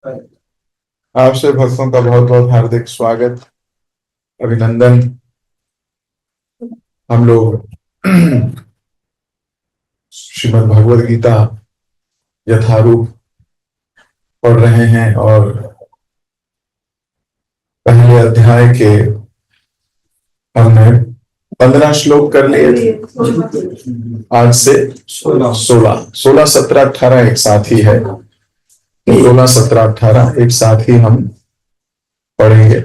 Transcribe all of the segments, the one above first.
आपसे भक्तों का बहुत बहुत हार्दिक स्वागत, अभिनंदन। हम लोग श्रीमद् भगवद गीता यथारूप पढ़ रहे हैं और पहले अध्याय के हमने 15 श्लोक कर लिए। आज से 16, 17, 18 एक साथ ही है। 16, 17, 18 एक साथ ही हम पढ़ेंगे।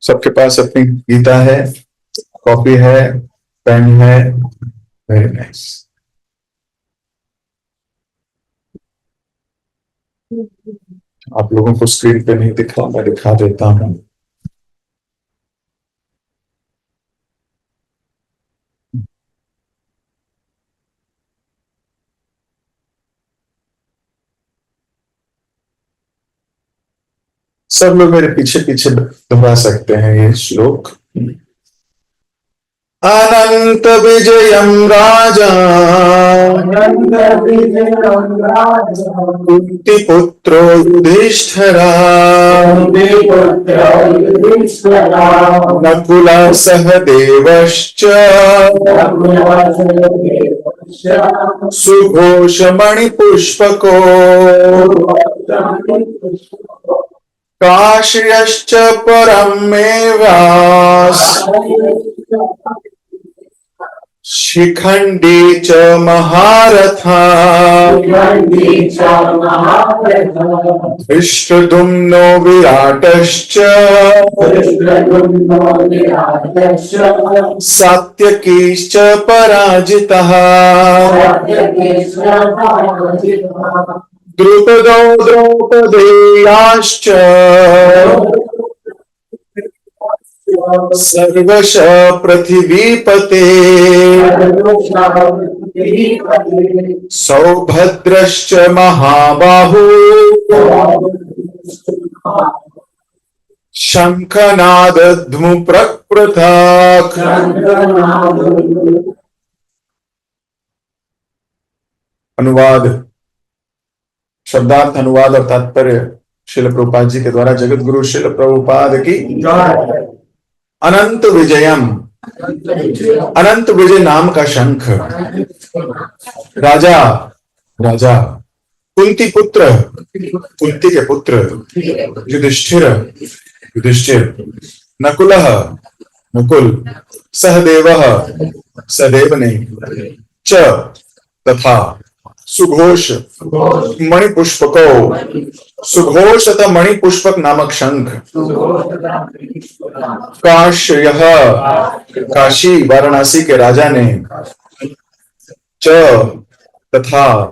सबके पास अपनी गीता है, कॉपी है, पेन है। Very nice. आप लोगों को स्क्रीन पे नहीं दिख रहा, मैं दिखा देता हूं। सब लोग मेरे पीछे पीछे दोहरा सकते हैं ये श्लोक। अनंत विजयम राजा कुंती पुत्रो युधिष्ठिरा नकुला सहदेवश्च सुघोष मणिपुष्पको काश्यश्च परमेवास शिखंडी च महारथा धृष्टद्युम्नो विराटश्च सात्यकीश्च पराजितः द्रुपदो द्रौपदेयाश्च सर्वश पृथिवीपते सौभद्रश्च महाबाहु शंखनादध्मु प्रकृथक्। अनुवाद, शब्दार्थ अनुवाद और तात्पर्य श्रील प्रभुपाद जी के द्वारा। जगत गुरु श्रील प्रभुपाद की अनंत विजयम, अनंत विजय नाम का शंख राजा कुंती पुत्र, कुंती के पुत्र युधिष्ठिर, नकुल, सहदेव ने च तथा सुघोष मणिपुष्पको, सुघोष तथा मणिपुष्पक नामक शंख काश्य, काशी वाराणसी के राजा ने च तथा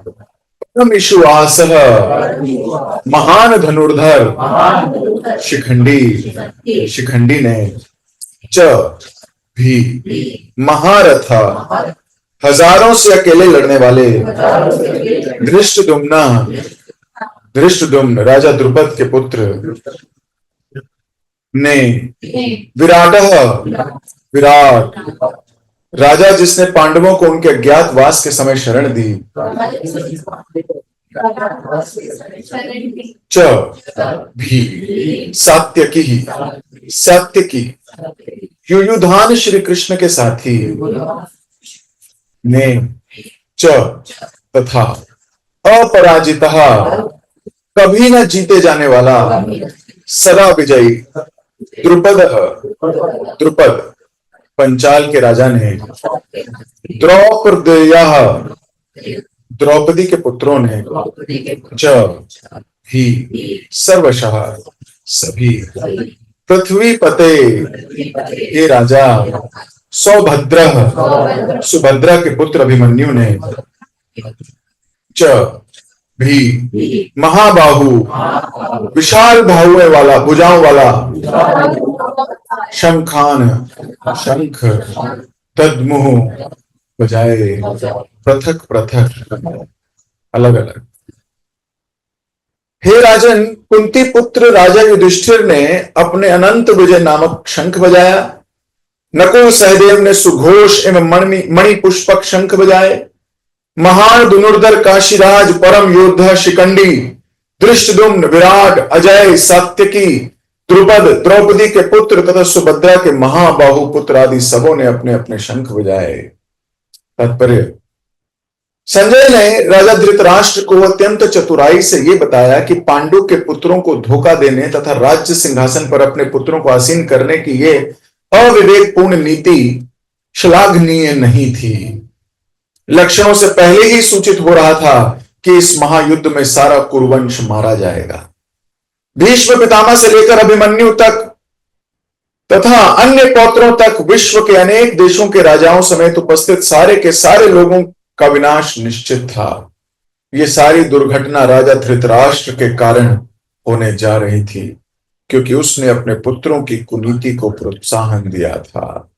परमेशुआस महान धनुर्धर शिखंडी ने च भी महारथ हजारों से अकेले लड़ने वाले धृष्टद्युम्न राजा द्रुपद के पुत्र ने विराट राजा जिसने पांडवों को उनके अज्ञातवास के समय शरण दी च भी सात्यकी युयुधान श्री कृष्ण के साथी ने च तथा अपराजितः कभी न जीते जाने वाला सदा विजयी द्रुपद पंचाल के राजा ने द्रौपदी के पुत्रों ने च ही सर्वशः सभी पृथ्वी पते ये राजा सुभद्रा के पुत्र अभिमन्यु ने च भी महाबाहु विशाल बाहुओं वाला, भुजाओं वाला शंख तद्मुह बजाए पृथक अलग अलग। हे राजन, कुंती पुत्र राजा युधिष्ठिर ने अपने अनंत विजय नामक शंख बजाया। नकुल सहदेव ने सुघोष एवं मणि पुष्पक शंख बजाए। महान धनुर्धर काशीराज परम योद्धा शिखंडी, धृष्टद्युम्न, विराट, अजय, सात्यकी, द्रुपद, द्रौपदी के पुत्र तथा सुभद्रा के महाबाहु पुत्र आदि सबों ने अपने अपने शंख बजाए। तात्पर्य, संजय ने राजा धृतराष्ट्र को अत्यंत चतुराई से यह बताया कि पांडु के पुत्रों को धोखा देने तथा राज्य सिंहासन पर अपने पुत्रों को आसीन करने की यह अविवेकपूर्ण नीति श्लाघनीय नहीं थी। लक्षणों से पहले ही सूचित हो रहा था कि इस महायुद्ध में सारा कुरुवंश मारा जाएगा। भीष्म पितामह से लेकर अभिमन्यु तक तथा अन्य पौत्रों तक विश्व के अनेक देशों के राजाओं समेत उपस्थित सारे के सारे लोगों का विनाश निश्चित था। यह सारी दुर्घटना राजा धृतराष्ट्र के कारण होने जा रही थी, क्योंकि उसने अपने पुत्रों की कुनीति को प्रोत्साहन दिया था।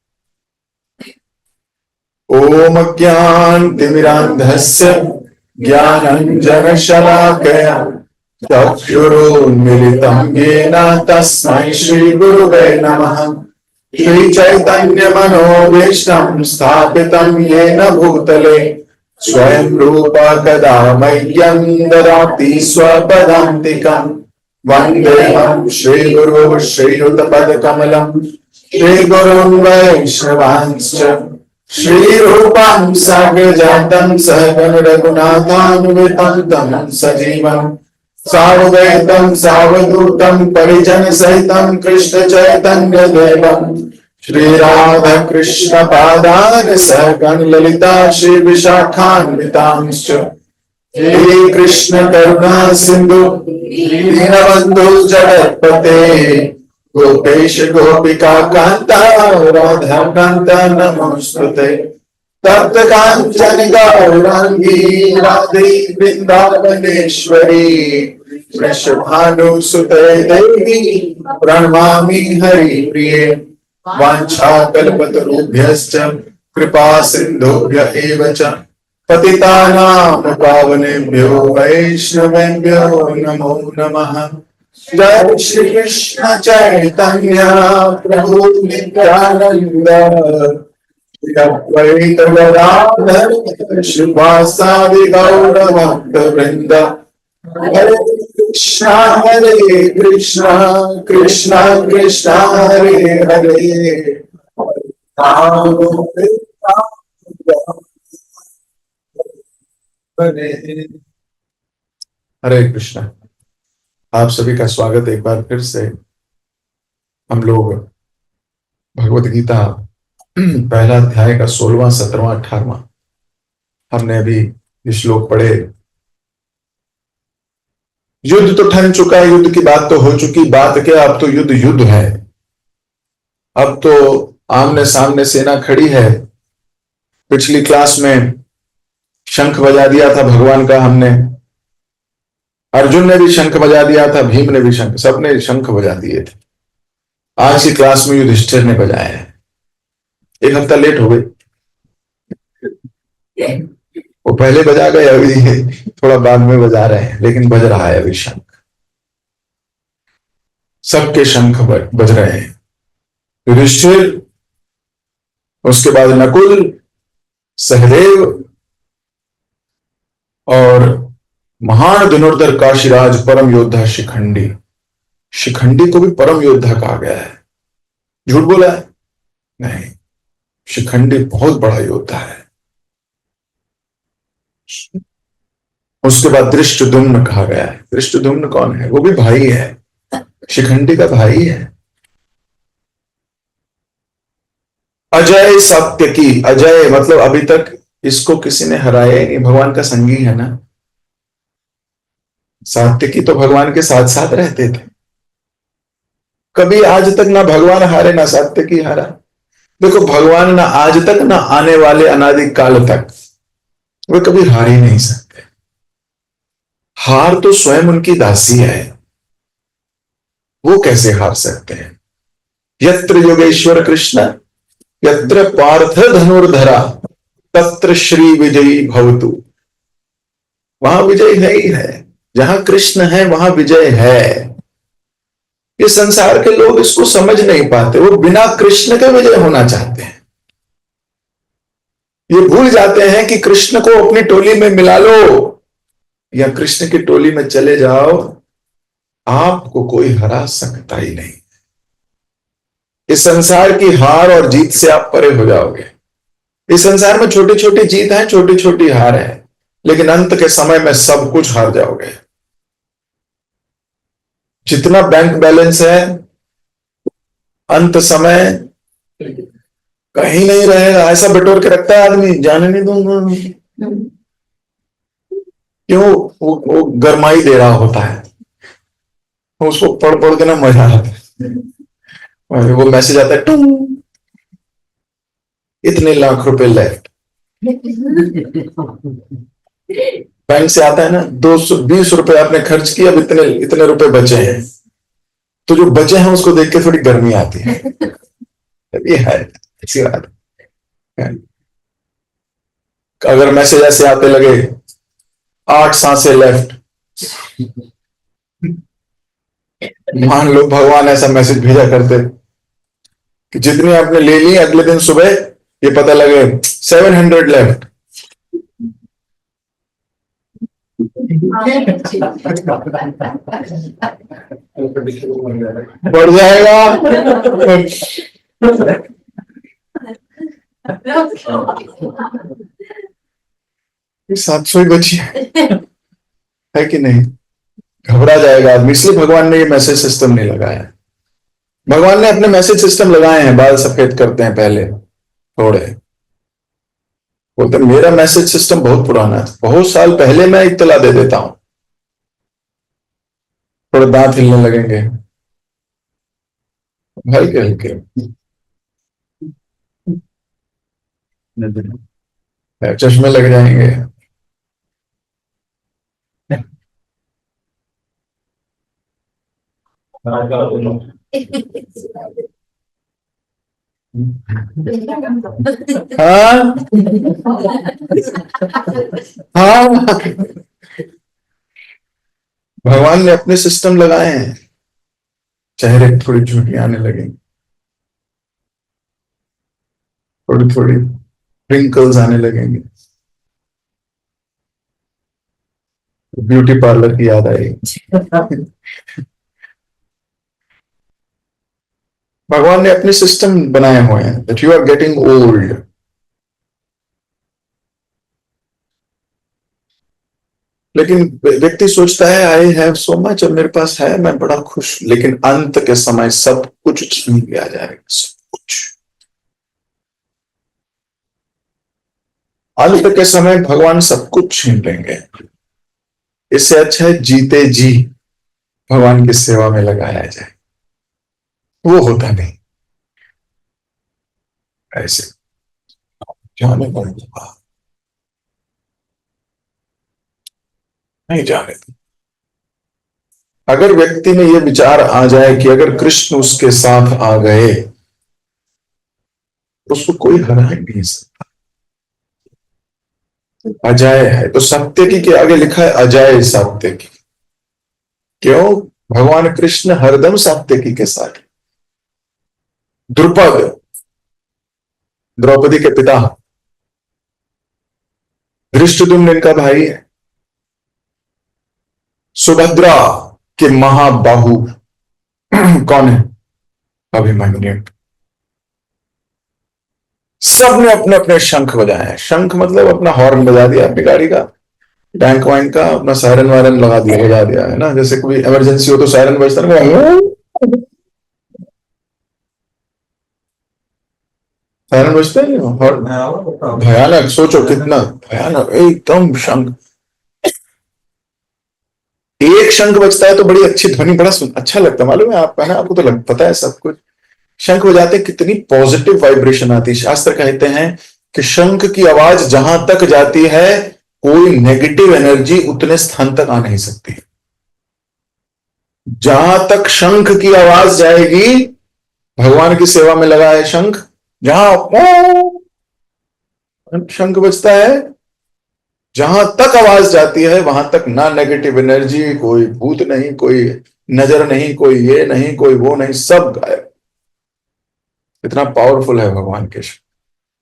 ओम ज्ञानतिमिरान्धस्य ज्ञानाञ्जनशलाकया चक्षुरुन्मीलितं येन तस्मै श्रीगुरुवे नमः। श्रीचैतन्यमनोभीष्टं स्थापितं येन भूतले स्वयं रूप कदा मह्यं ददाति स्वपदान्तिकम्। वन्देऽहं श्रीगुरो श्रीयुतपदकमलं श्रीगुरुं वैष्णवांश्च श्रीरूपं साग्रजातं सहगण रघुनाथान्वितं तं सजीवं सावधूतं सावधूतं परिजन सहितं कृष्ण चैतन्य देवं श्री राधा कृष्ण पादान सहगण ललिता श्री विशाखान्वितांश्च श्री कृष्ण करुणा सिंधु दीनबंधु जगत्पते गोपेश गोपिका कांता राधा कांता नमोस्तुते। तप्त कांचन गौरांगी राधे वृंदावनेश्वरी वृषभानुसुते देवी प्रणमामि हरि प्रिये। वाञ्छाकल्पतरुभ्यश्च कृपा सिन्धुभ्य एव च पतितानां पावनेभ्यो वैष्णवेभ्यो नमो नमः। जय श्री कृष्ण चैतन्य प्रभु नित्यानंद अद्वैत गदाधर श्रीवासादि गौर भक्त वृंद। हरे कृष्णा कृष्णा कृष्णा हरे हरे राम हरे कृष्णा। आप सभी का स्वागत एक बार फिर से। हम लोग भगवत गीता पहला अध्याय का 16वां 17वां 18वां हमने अभी ये श्लोक पढ़े। युद्ध तो ठन चुका है, युद्ध की बात तो हो चुकी, बात क्या, अब तो युद्ध युद्ध है। अब तो आमने सामने सेना खड़ी है। पिछली क्लास में शंख बजा दिया था भगवान का हमने, अर्जुन ने भी शंख बजा दिया था, भीम ने भी शंख, सबने शंख बजा दिए थे। आज की क्लास में युधिष्ठिर ने बजाया है। एक हफ्ता लेट हो गई, वो पहले बजा गए, अभी थोड़ा बाद में बजा रहे हैं, लेकिन बज रहा है अभी शंख। सबके शंख बज रहे हैं। युधिष्ठिर, उसके बाद नकुल, सहदेव और महान धनुर्धर काशीराज परम योद्धा शिखंडी। शिखंडी को भी परम योद्धा कहा गया है। झूठ बोला है? नहीं, शिखंडी बहुत बड़ा योद्धा है। उसके बाद धृष्टद्युम्न कहा गया है। धृष्टद्युम्न कौन है? वो भी भाई है, शिखंडी का भाई है। अजय सात्यकी, अजय मतलब अभी तक इसको किसी ने हराया ही नहीं, भगवान का संगी है ना। सात्यकी तो भगवान के साथ साथ रहते थे, कभी आज तक ना भगवान हारे ना सात्यकी हारा। देखो, भगवान ना आज तक ना आने वाले अनादि काल तक वे कभी हार ही नहीं सकते। हार तो स्वयं उनकी दासी है, वो कैसे हार सकते हैं? यत्र योगेश्वर कृष्ण यत्र पार्थ धनुर्धरा तत्र श्री विजयी भवतु। वहां विजय है ही है, जहां कृष्ण है वहां विजय है। ये संसार के लोग इसको समझ नहीं पाते, वो बिना कृष्ण के विजय होना चाहते हैं। ये भूल जाते हैं कि कृष्ण को अपनी टोली में मिला लो या कृष्ण की टोली में चले जाओ, आपको कोई हरा सकता ही नहीं। इस संसार की हार और जीत से आप परे हो जाओगे। इस संसार में छोटी छोटी जीत है, छोटी छोटी हार है, लेकिन अंत के समय में सब कुछ हार जाओगे। जितना बैंक बैलेंस है अंत समय कहीं नहीं रहेगा। ऐसा बटोर के रखता है आदमी, जाने नहीं दूंगा। क्यों? वो गरमाई दे रहा होता है, उसको पढ़ पढ़ के ना मजा आता है। और वो मैसेज आता है, टूं, इतने लाख रुपए लेफ्ट। बैंक से आता है ना, 220 रुपए आपने खर्च किए, अब इतने इतने रुपए बचे हैं। तो जो बचे हैं उसको देख के थोड़ी गर्मी आती है। ये है अच्छी बात है। अगर मैसेज ऐसे आते लगे, 8 सांसें लेफ्ट, मान लो भगवान ऐसा मैसेज भेजा करते कि जितनी आपने ले ली, अगले दिन सुबह ये पता लगे 700 लेफ्ट, बढ़ जाएगा। 700 ही बची है कि नहीं? घबरा जाएगा आदमी। इसलिए भगवान ने ये मैसेज सिस्टम नहीं लगाया। भगवान ने अपने मैसेज सिस्टम लगाए हैं, बाल सफेद करते हैं पहले थोड़े, बोलते मेरा मैसेज सिस्टम बहुत पुराना है, बहुत साल पहले मैं इत्तला दे देता हूं। थोड़े दांत हिलने लगेंगे हल्के हल्के, चश्मे लग जाएंगे। हाँ हाँ, भगवान ने अपने सिस्टम लगाए हैं। चेहरे थोड़ी झुर्रियां आने लगेंगी, थोड़ी थोड़ी रिंकल्स आने लगेंगे, ब्यूटी पार्लर की याद आएगी। भगवान ने अपने सिस्टम बनाए हुए हैं that you are getting old. लेकिन व्यक्ति सोचता है आई हैव सो मच, और मेरे पास है, मैं बड़ा खुश, लेकिन अंत के समय सब कुछ छीन लिया जाएगा, सब कुछ। अंत के समय भगवान सब कुछ छीन लेंगे। इससे अच्छा है जीते जी भगवान की सेवा में लगाया जाए। वो होता नहीं ऐसे, जाने पड़ेगा, नहीं जाने। अगर व्यक्ति में यह विचार आ जाए कि अगर कृष्ण उसके साथ आ गए तो उसको कोई हरा ही नहीं सकता। अजय है तो सत्य के आगे लिखा है अजय सात्यकी। क्यों? भगवान कृष्ण हरदम सात्यकी के साथ। द्रुपद द्रौपदी के पिता, धृष्टद्युम्न इनका भाई है, सुभद्रा के महाबाहु कौन है? अभिमन्यु। सबने अपने अपने शंख बजाए हैं। शंख मतलब अपना हॉर्न बजा दिया अपनी गाड़ी का, टैंक वाइन का, अपना सायरन वायरन लगा दिया, बजा दिया है ना, जैसे कोई इमरजेंसी हो तो सायरन बजता है, सायरन बजते हैं। और भयानक, सोचो कितना भयानक, एकदम शंख। एक शंख बजता है तो बड़ी अच्छी ध्वनि, बड़ा अच्छा लगता है, मालूम है आपका ना, आपको तो पता है सब कुछ। शंख बजाते कितनी पॉजिटिव वाइब्रेशन आती है। शास्त्र कहते हैं कि शंख की आवाज जहां तक जाती है कोई नेगेटिव एनर्जी उतने स्थान तक आ नहीं सकती। जहां तक शंख की आवाज जाएगी, भगवान की सेवा में लगा है शंख, जहां शंख बजता है, जहां तक आवाज जाती है वहां तक ना नेगेटिव एनर्जी, कोई भूत नहीं, कोई नजर नहीं, कोई ये नहीं, कोई वो नहीं, सब गायब। इतना पावरफुल है भगवान के शंख।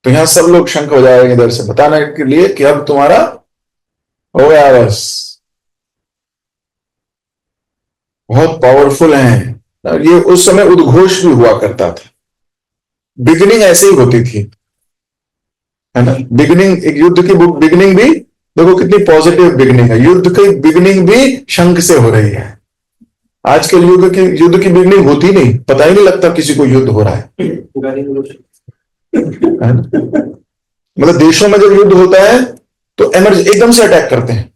तो यहां सब लोग शंख बजा रहे हैं इधर से, बताने के लिए कि अब तुम्हारा हो गया बस। बहुत पावरफुल हैं ये। उस समय उद्घोष भी हुआ करता था। बिगिनिंग ऐसे ही होती थी, है ना। बिगिनिंग, एक युद्ध की बिगिनिंग भी देखो कितनी पॉजिटिव बिगिनिंग है। युद्ध की बिगिनिंग भी शंख से हो रही है। आजकल युद्ध की बिगिनिंग होती नहीं, पता ही नहीं लगता किसी को युद्ध हो रहा है ना? मतलब देशों में जब युद्ध होता है तो एकदम से अटैक करते हैं,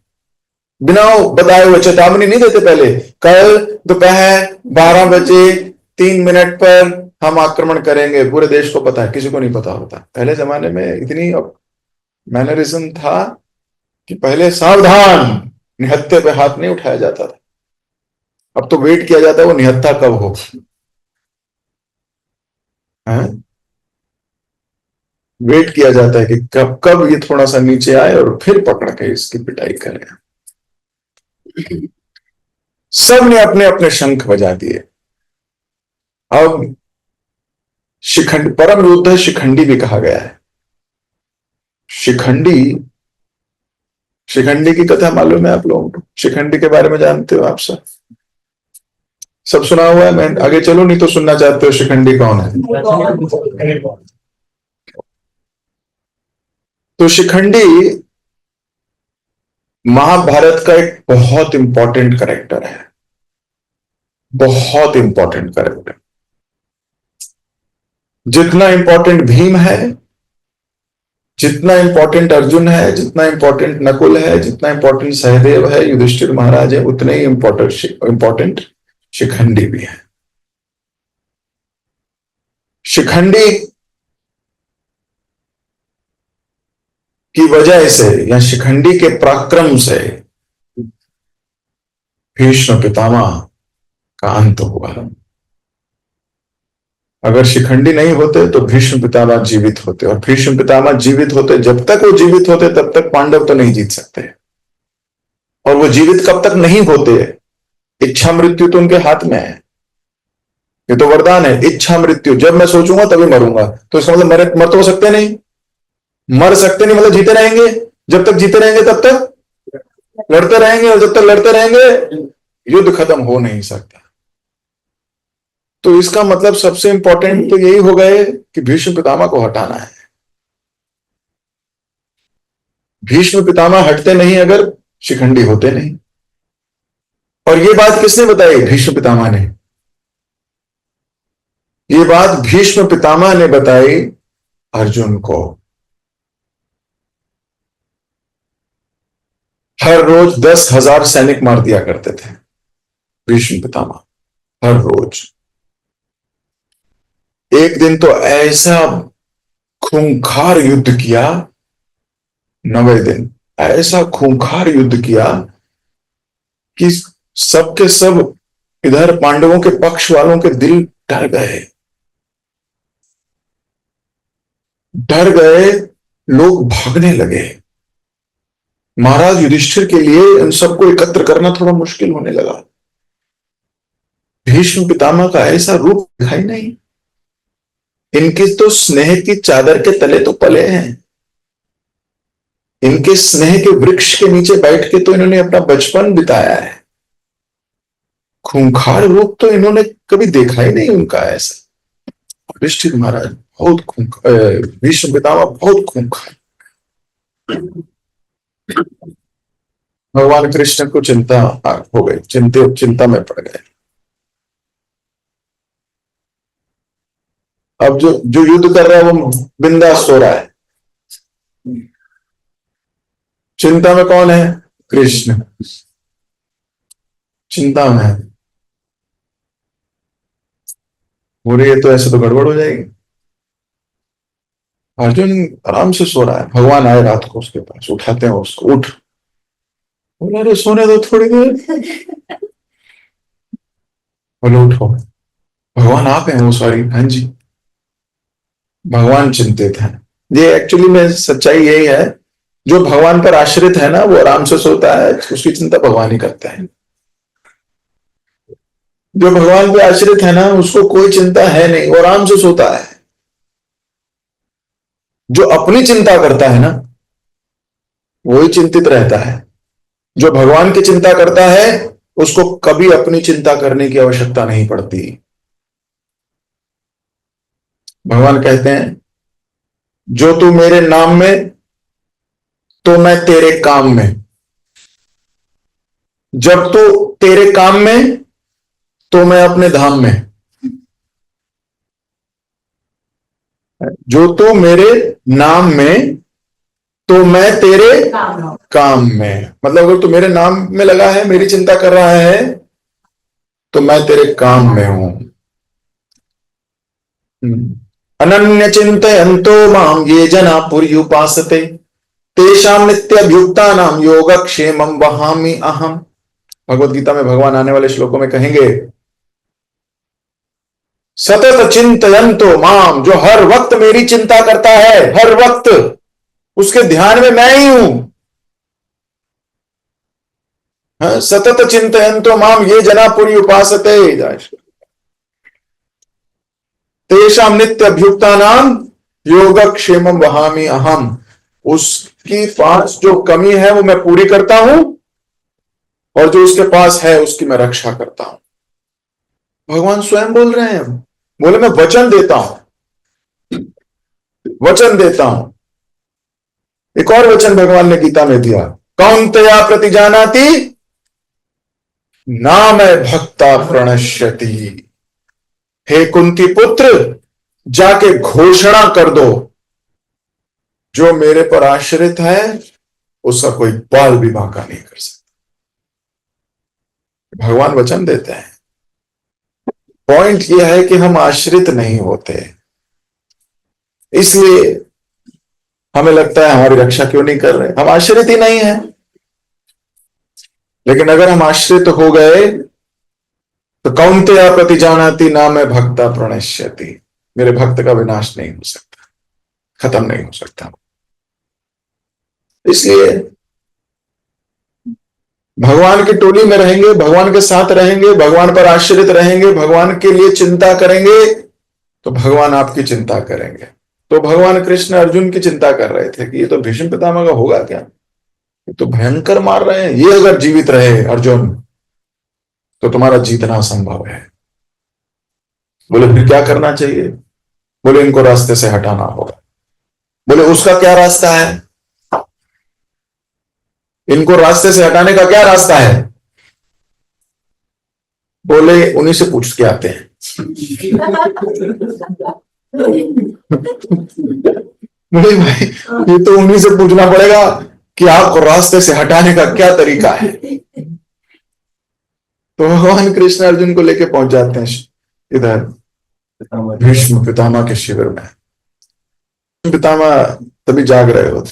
बिना बताए हुए, चेतावनी नहीं देते पहले। कल दोपहर 12 बजे 3 मिनट पर हम आक्रमण करेंगे, पूरे देश को पता है, किसी को नहीं पता होता। पहले जमाने में इतनी मैनरिज्म था कि पहले सावधान, निहत्थे पे हाथ नहीं उठाया जाता था। अब तो वेट किया जाता है वो निहत्था कब हो, वेट किया जाता है कि कब कब ये थोड़ा सा नीचे आए और फिर पकड़ के इसकी पिटाई करें। सब ने अपने अपने शंख बजा दिए। अब शिखंड परम योद्धा शिखंडी भी कहा गया है। शिखंडी, शिखंडी की कथा मालूम है आप लोगों को? शिखंडी के बारे में जानते हो आप सब सुना हुआ है? मैं आगे चलो, नहीं तो सुनना चाहते हो शिखंडी कौन है? तो शिखंडी महाभारत का एक बहुत इंपॉर्टेंट कैरेक्टर है, बहुत इंपॉर्टेंट कैरेक्टर। जितना इंपॉर्टेंट भीम है, जितना इंपॉर्टेंट अर्जुन है, जितना इंपॉर्टेंट नकुल है, जितना इंपॉर्टेंट सहदेव है, युधिष्ठिर महाराज है, उतने ही इंपॉर्टेंट शिखंडी भी है। शिखंडी की वजह से या शिखंडी के पराक्रम से भीष्म पितामह का अंत हुआ। अगर शिखंडी नहीं होते तो भीष्म पितामह जीवित होते, और भीष्म पितामह जीवित होते, जब तक वो जीवित होते तब तक पांडव तो नहीं जीत सकते। और वो जीवित कब तक नहीं होते? इच्छा मृत्यु तो उनके हाथ में है, ये तो वरदान है, इच्छा मृत्यु। जब मैं सोचूंगा तभी मरूंगा, तो इसका मतलब मर तो सकते नहीं, मर सकते नहीं मतलब जीते रहेंगे। जब तक जीते रहेंगे तब तक लड़ते रहेंगे, और जब तक लड़ते रहेंगे युद्ध खत्म हो नहीं सकता। तो इसका मतलब सबसे इंपॉर्टेंट तो यही हो गए कि भीष्म पितामह को हटाना है। भीष्म पितामह हटते नहीं अगर, शिखंडी होते नहीं। और ये बात किसने बताई? भीष्म पितामह ने। ये बात भीष्म पितामह ने बताई अर्जुन को। हर रोज 10,000 सैनिक मार दिया करते थे भीष्म पितामह, हर रोज। एक दिन तो ऐसा खूंखार युद्ध किया, 90 दिन ऐसा खूंखार युद्ध किया कि सबके सब इधर पांडवों के पक्ष वालों के दिल डर गए, डर गए, लोग भागने लगे। महाराज युधिष्ठिर के लिए इन सबको एकत्र करना थोड़ा मुश्किल होने लगा। भीष्म पितामह का ऐसा रूप दिखाई नहीं। इनके तो स्नेह की चादर के तले तो पले हैं, इनके स्नेह के वृक्ष के नीचे बैठ के तो इन्होंने अपना बचपन बिताया है। खूंखार रूप तो इन्होंने कभी देखा ही नहीं उनका ऐसा। युधिष्ठिर महाराज बहुत खूंखार, भीष्म पितामह बहुत खूंखार। भगवान कृष्ण को चिंता हो गई, चिंता में पड़ गए। अब जो जो युद्ध कर रहा है वो बिंदास सो रहा है। चिंता में कौन है? कृष्ण चिंता में है। हो रही है तो ऐसे तो गड़बड़ हो जाएगी। अर्जुन आराम से सो रहा है, भगवान आए रात को उसके पास, उठाते हैं उसको, उठ। बोला अरे सोने दो थोड़ी देर। बोले उठो। भगवान आप हैं? वो सॉरी, हाँ जी। भगवान चिंतित है। ये एक्चुअली में सच्चाई यही है, जो भगवान पर आश्रित है ना वो आराम से सोता है, उसकी चिंता भगवान ही करता है। जो भगवान पे आश्रित है ना उसको कोई चिंता है नहीं, वो आराम से सोता है। जो अपनी चिंता करता है ना, वही चिंतित रहता है। जो भगवान की चिंता करता है उसको कभी अपनी चिंता करने की आवश्यकता नहीं पड़ती। भगवान कहते हैं, जो तू मेरे नाम में तो मैं तेरे काम में, जब तू तेरे काम में तो मैं अपने धाम में। जो तू मेरे नाम में तो मैं तेरे काम में, मतलब अगर तू मेरे नाम में लगा है, मेरी चिंता कर रहा है, तो मैं तेरे काम में हूं। अनन्य चिंतयन्तो माम ये जना पुर्युपासते तेषां नित्यभुक्तानां योगक्षेमं वहामि अहम्। भगवत गीता में भगवान आने वाले श्लोकों में कहेंगे, सतत चिंतयन्तो माम, जो हर वक्त मेरी चिंता करता है, हर वक्त उसके ध्यान में मैं ही हूं। सतत चिंतयन्तो माम ये जना पुर्युपासते तेषां नित्यभुक्तानां योगक्षेमं वहामि अहम्। उसकी पास जो कमी है वो मैं पूरी करता हूं, और जो उसके पास है उसकी मैं रक्षा करता हूं। भगवान स्वयं बोल रहे हैं, बोले मैं वचन देता हूं, वचन देता हूं। एक और वचन भगवान ने गीता में दिया, कौन्तेय प्रतिजानाति ना मैं भक्ता प्रणश्यति। हे कुंती पुत्र, जाके घोषणा कर दो, जो मेरे पर आश्रित है उसका कोई बाल भी बांका नहीं कर सकता। भगवान वचन देते हैं। पॉइंट यह है कि हम आश्रित नहीं होते, इसलिए हमें लगता है हमारी रक्षा क्यों नहीं कर रहे। हम आश्रित ही नहीं है। लेकिन अगर हम आश्रित हो गए तो कौन्तेय प्रतिजानाति ना मैं भक्ता प्रणश्यति, मेरे भक्त का विनाश नहीं हो सकता, खत्म नहीं हो सकता। इसलिए भगवान की टोली में रहेंगे, भगवान के साथ रहेंगे, भगवान पर आश्रित रहेंगे, भगवान के लिए चिंता करेंगे, तो भगवान आपकी चिंता करेंगे। तो भगवान कृष्ण अर्जुन की चिंता कर रहे थे कि ये तो भीष्म पितामह का होगा क्या, ये तो भयंकर मार रहे हैं, ये अगर जीवित रहे अर्जुन तो तुम्हारा जीतना असंभव है। बोले फिर क्या करना चाहिए? बोले इनको रास्ते से हटाना होगा। बोले उसका क्या रास्ता है? इनको रास्ते से हटाने का क्या रास्ता है? बोले उन्हीं से पूछ के आते हैं। बोले भाई ये तो उन्हीं से पूछना पड़ेगा कि आपको रास्ते से हटाने का क्या तरीका है। तो भगवान कृष्ण अर्जुन को लेके पहुंच जाते हैं इधर भीष्म पितामह के शिविर में। पितामह तभी जाग रहे होते,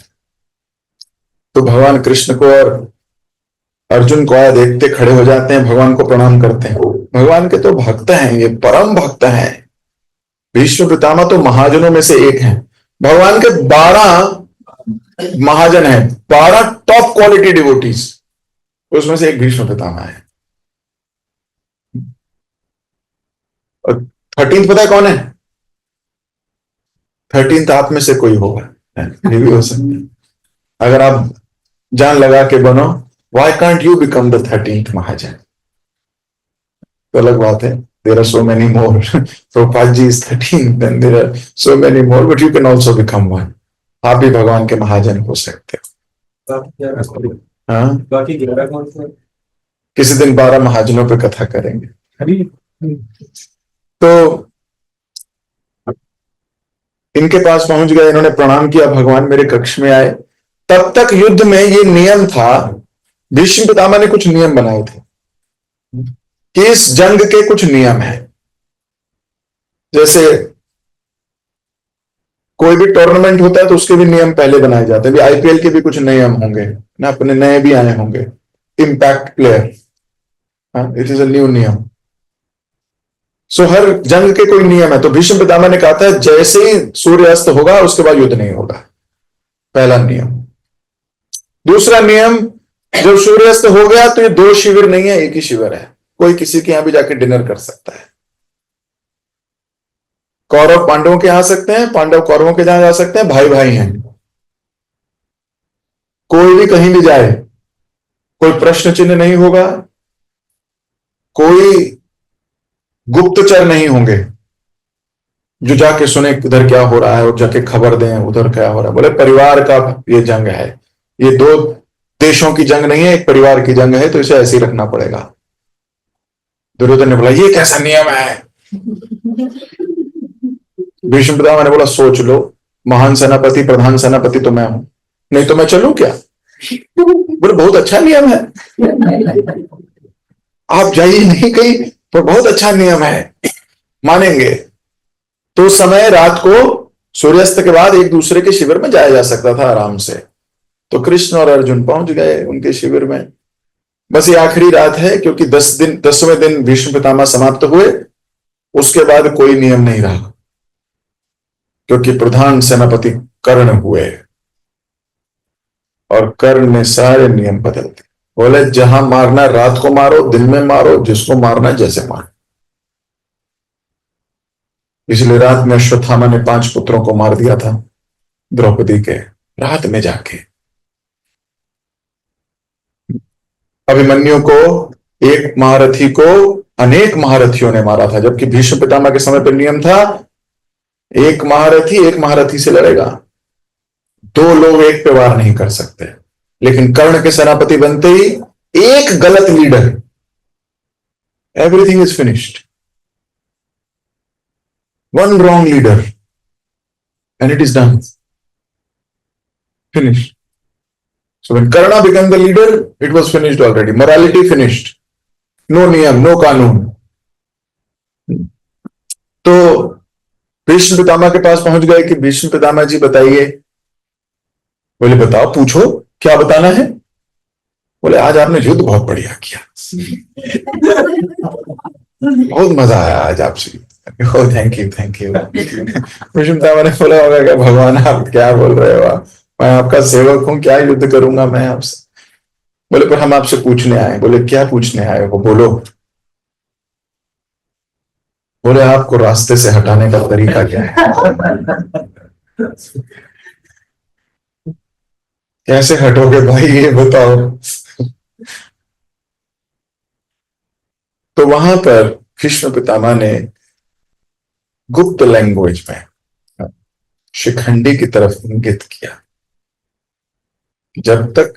तो भगवान कृष्ण को और अर्जुन को आया देखते खड़े हो जाते हैं, भगवान को प्रणाम करते हैं। भगवान के तो भक्त हैं, ये परम भक्त हैं। भीष्म पितामह तो महाजनों में से एक हैं। भगवान के 12 महाजन हैं, 12 टॉप क्वालिटी डिवोटीज, उसमें से एक भीष्म पितामह है। और 13th पता है कौन है? 13th आप में से कोई होगा, ये भी हो सकता है। अगर आप जान लगा के बनो, why can't you become the 13th महाजन? तो अलग बात है, there are so many more. Prabhupada ji is 13th, then there are so many more, but you can also become one. आप भी भगवान के महाजन हो सकते हो। हाँ, बाकी 11 कौन से? किसी दिन 12 महाजनों पे कथा करेंगे। तो इनके पास पहुंच गए, इन्होंने प्रणाम किया, भगवान मेरे कक्ष में आए। तब तक युद्ध में ये नियम था, भीष्म पितामह ने कुछ नियम बनाए थे कि इस जंग के कुछ नियम हैं। जैसे कोई भी टूर्नामेंट होता है तो उसके भी नियम पहले बनाए जाते हैं। आईपीएल के भी कुछ नियम होंगे ना, अपने नए भी आए होंगे। Impact player, it is a new नियम। सो हर जंग के कोई नियम है। तो भीष्म पितामह ने कहा था जैसे ही सूर्यास्त होगा उसके बाद युद्ध नहीं होगा, पहला नियम। दूसरा नियम, जब सूर्यास्त हो गया तो ये 2 शिविर नहीं है, एक ही शिविर है। कोई किसी के यहां भी जाके डिनर कर सकता है। कौरव पांडवों के आ सकते हैं, पांडव कौरवों के जहां जा सकते हैं, भाई भाई हैं। कोई भी कहीं भी जाए, कोई प्रश्न चिन्ह नहीं होगा, कोई गुप्तचर नहीं होंगे जो जाके सुने इधर क्या हो रहा है और जाके खबर दें उधर क्या हो रहा है। बोले परिवार का ये जंग है, ये दो देशों की जंग नहीं है, एक परिवार की जंग है, तो इसे ऐसे ही रखना पड़ेगा। दुर्योधन ने बोला ये कैसा नियम है? भीष्म पितामह ने बोला सोच लो, महान सेनापति प्रधान सेनापति तो मैं हूं, नहीं तो मैं चलूं क्या? बोले बहुत अच्छा नियम है, आप जाइए नहीं कहीं, पर बहुत अच्छा नियम है, मानेंगे। तो उस समय रात को सूर्यास्त के बाद एक दूसरे के शिविर में जाया जा सकता था आराम से। तो कृष्ण और अर्जुन पहुंच गए उनके शिविर में। बस ये आखिरी रात है, क्योंकि 10वें दिन भीष्म पितामह समाप्त हुए, उसके बाद कोई नियम नहीं रहा, क्योंकि प्रधान सेनापति कर्ण हुए और कर्ण ने सारे नियम बदल दिए। बोले जहां मारना रात को मारो, दिन में मारो, जिसको मारना जैसे मारो। इसलिए रात में अश्वत्थामा ने 5 पुत्रों को मार दिया था द्रौपदी के, रात में जाके। अभिमन्यु को, एक महारथी को अनेक महारथियों ने मारा था, जबकि भीष्म पितामह के समय पर नियम था एक महारथी से लड़ेगा, 2 लोग एक पे वार नहीं कर सकते। लेकिन कर्ण के सेनापति बनते ही एक गलत leader, everything is finished. One wrong leader and it is done, finished. So when Karna became the leader, it was finished already. Morality finished, no niyam, no कानून। तो भीष्म पितामह के पास पहुंच गए कि भीष्म पितामह जी बताइए। बोले बताओ, पूछो क्या बताना है। बोले आज आपने युद्ध बहुत बढ़िया किया, बहुत मजा आया आज आपसे। थैंक यू भीष्म पितामह ने बोला होगा क्या भगवान आप क्या बोल रहे हो, मैं आपका सेवक हूं, क्या युद्ध करूंगा मैं आपसे। बोले पर हम आपसे पूछने आए। बोले क्या पूछने आए हो, बोलो। बोले आपको रास्ते से हटाने का तरीका क्या है? कैसे हटोगे भाई ये बताओ। तो वहां पर भीष्म पितामह ने गुप्त लैंग्वेज में शिखंडी की तरफ इंगित किया। जब तक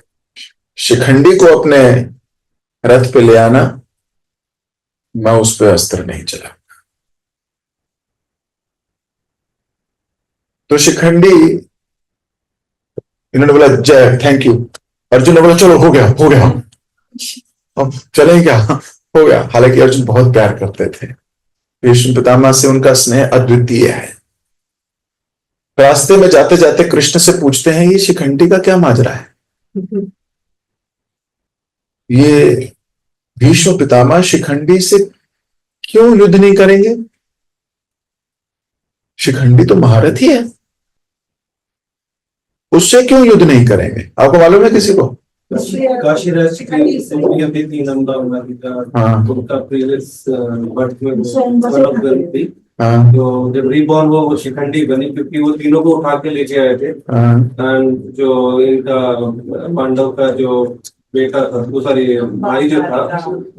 शिखंडी को अपने रथ पे ले आना, मैं उस पर अस्त्र नहीं चला। तो शिखंडी, इन्होंने बोला जय, थैंक यू। अर्जुन ने बोला चलो हो गया अब चलें क्या, हो गया। हालांकि अर्जुन बहुत प्यार करते थे, भीष्म पितामह से उनका स्नेह अद्वितीय है। रास्ते में जाते जाते कृष्ण से पूछते हैं ये शिखंडी का क्या माजरा है, ये भीष्म पितामह शिखंडी से क्यों युद्ध नहीं करेंगे? शिखंडी तो महारथी है, उससे क्यों युद्ध नहीं करेंगे? आपको मालूम है किसी को? तो जब रीबॉर्न वो शिखंडी बनी, क्योंकि वो तीनों को उठा के लेके आए थे। जो इनका पांडव का जो बेटा था, वो सॉरी भाई जो था,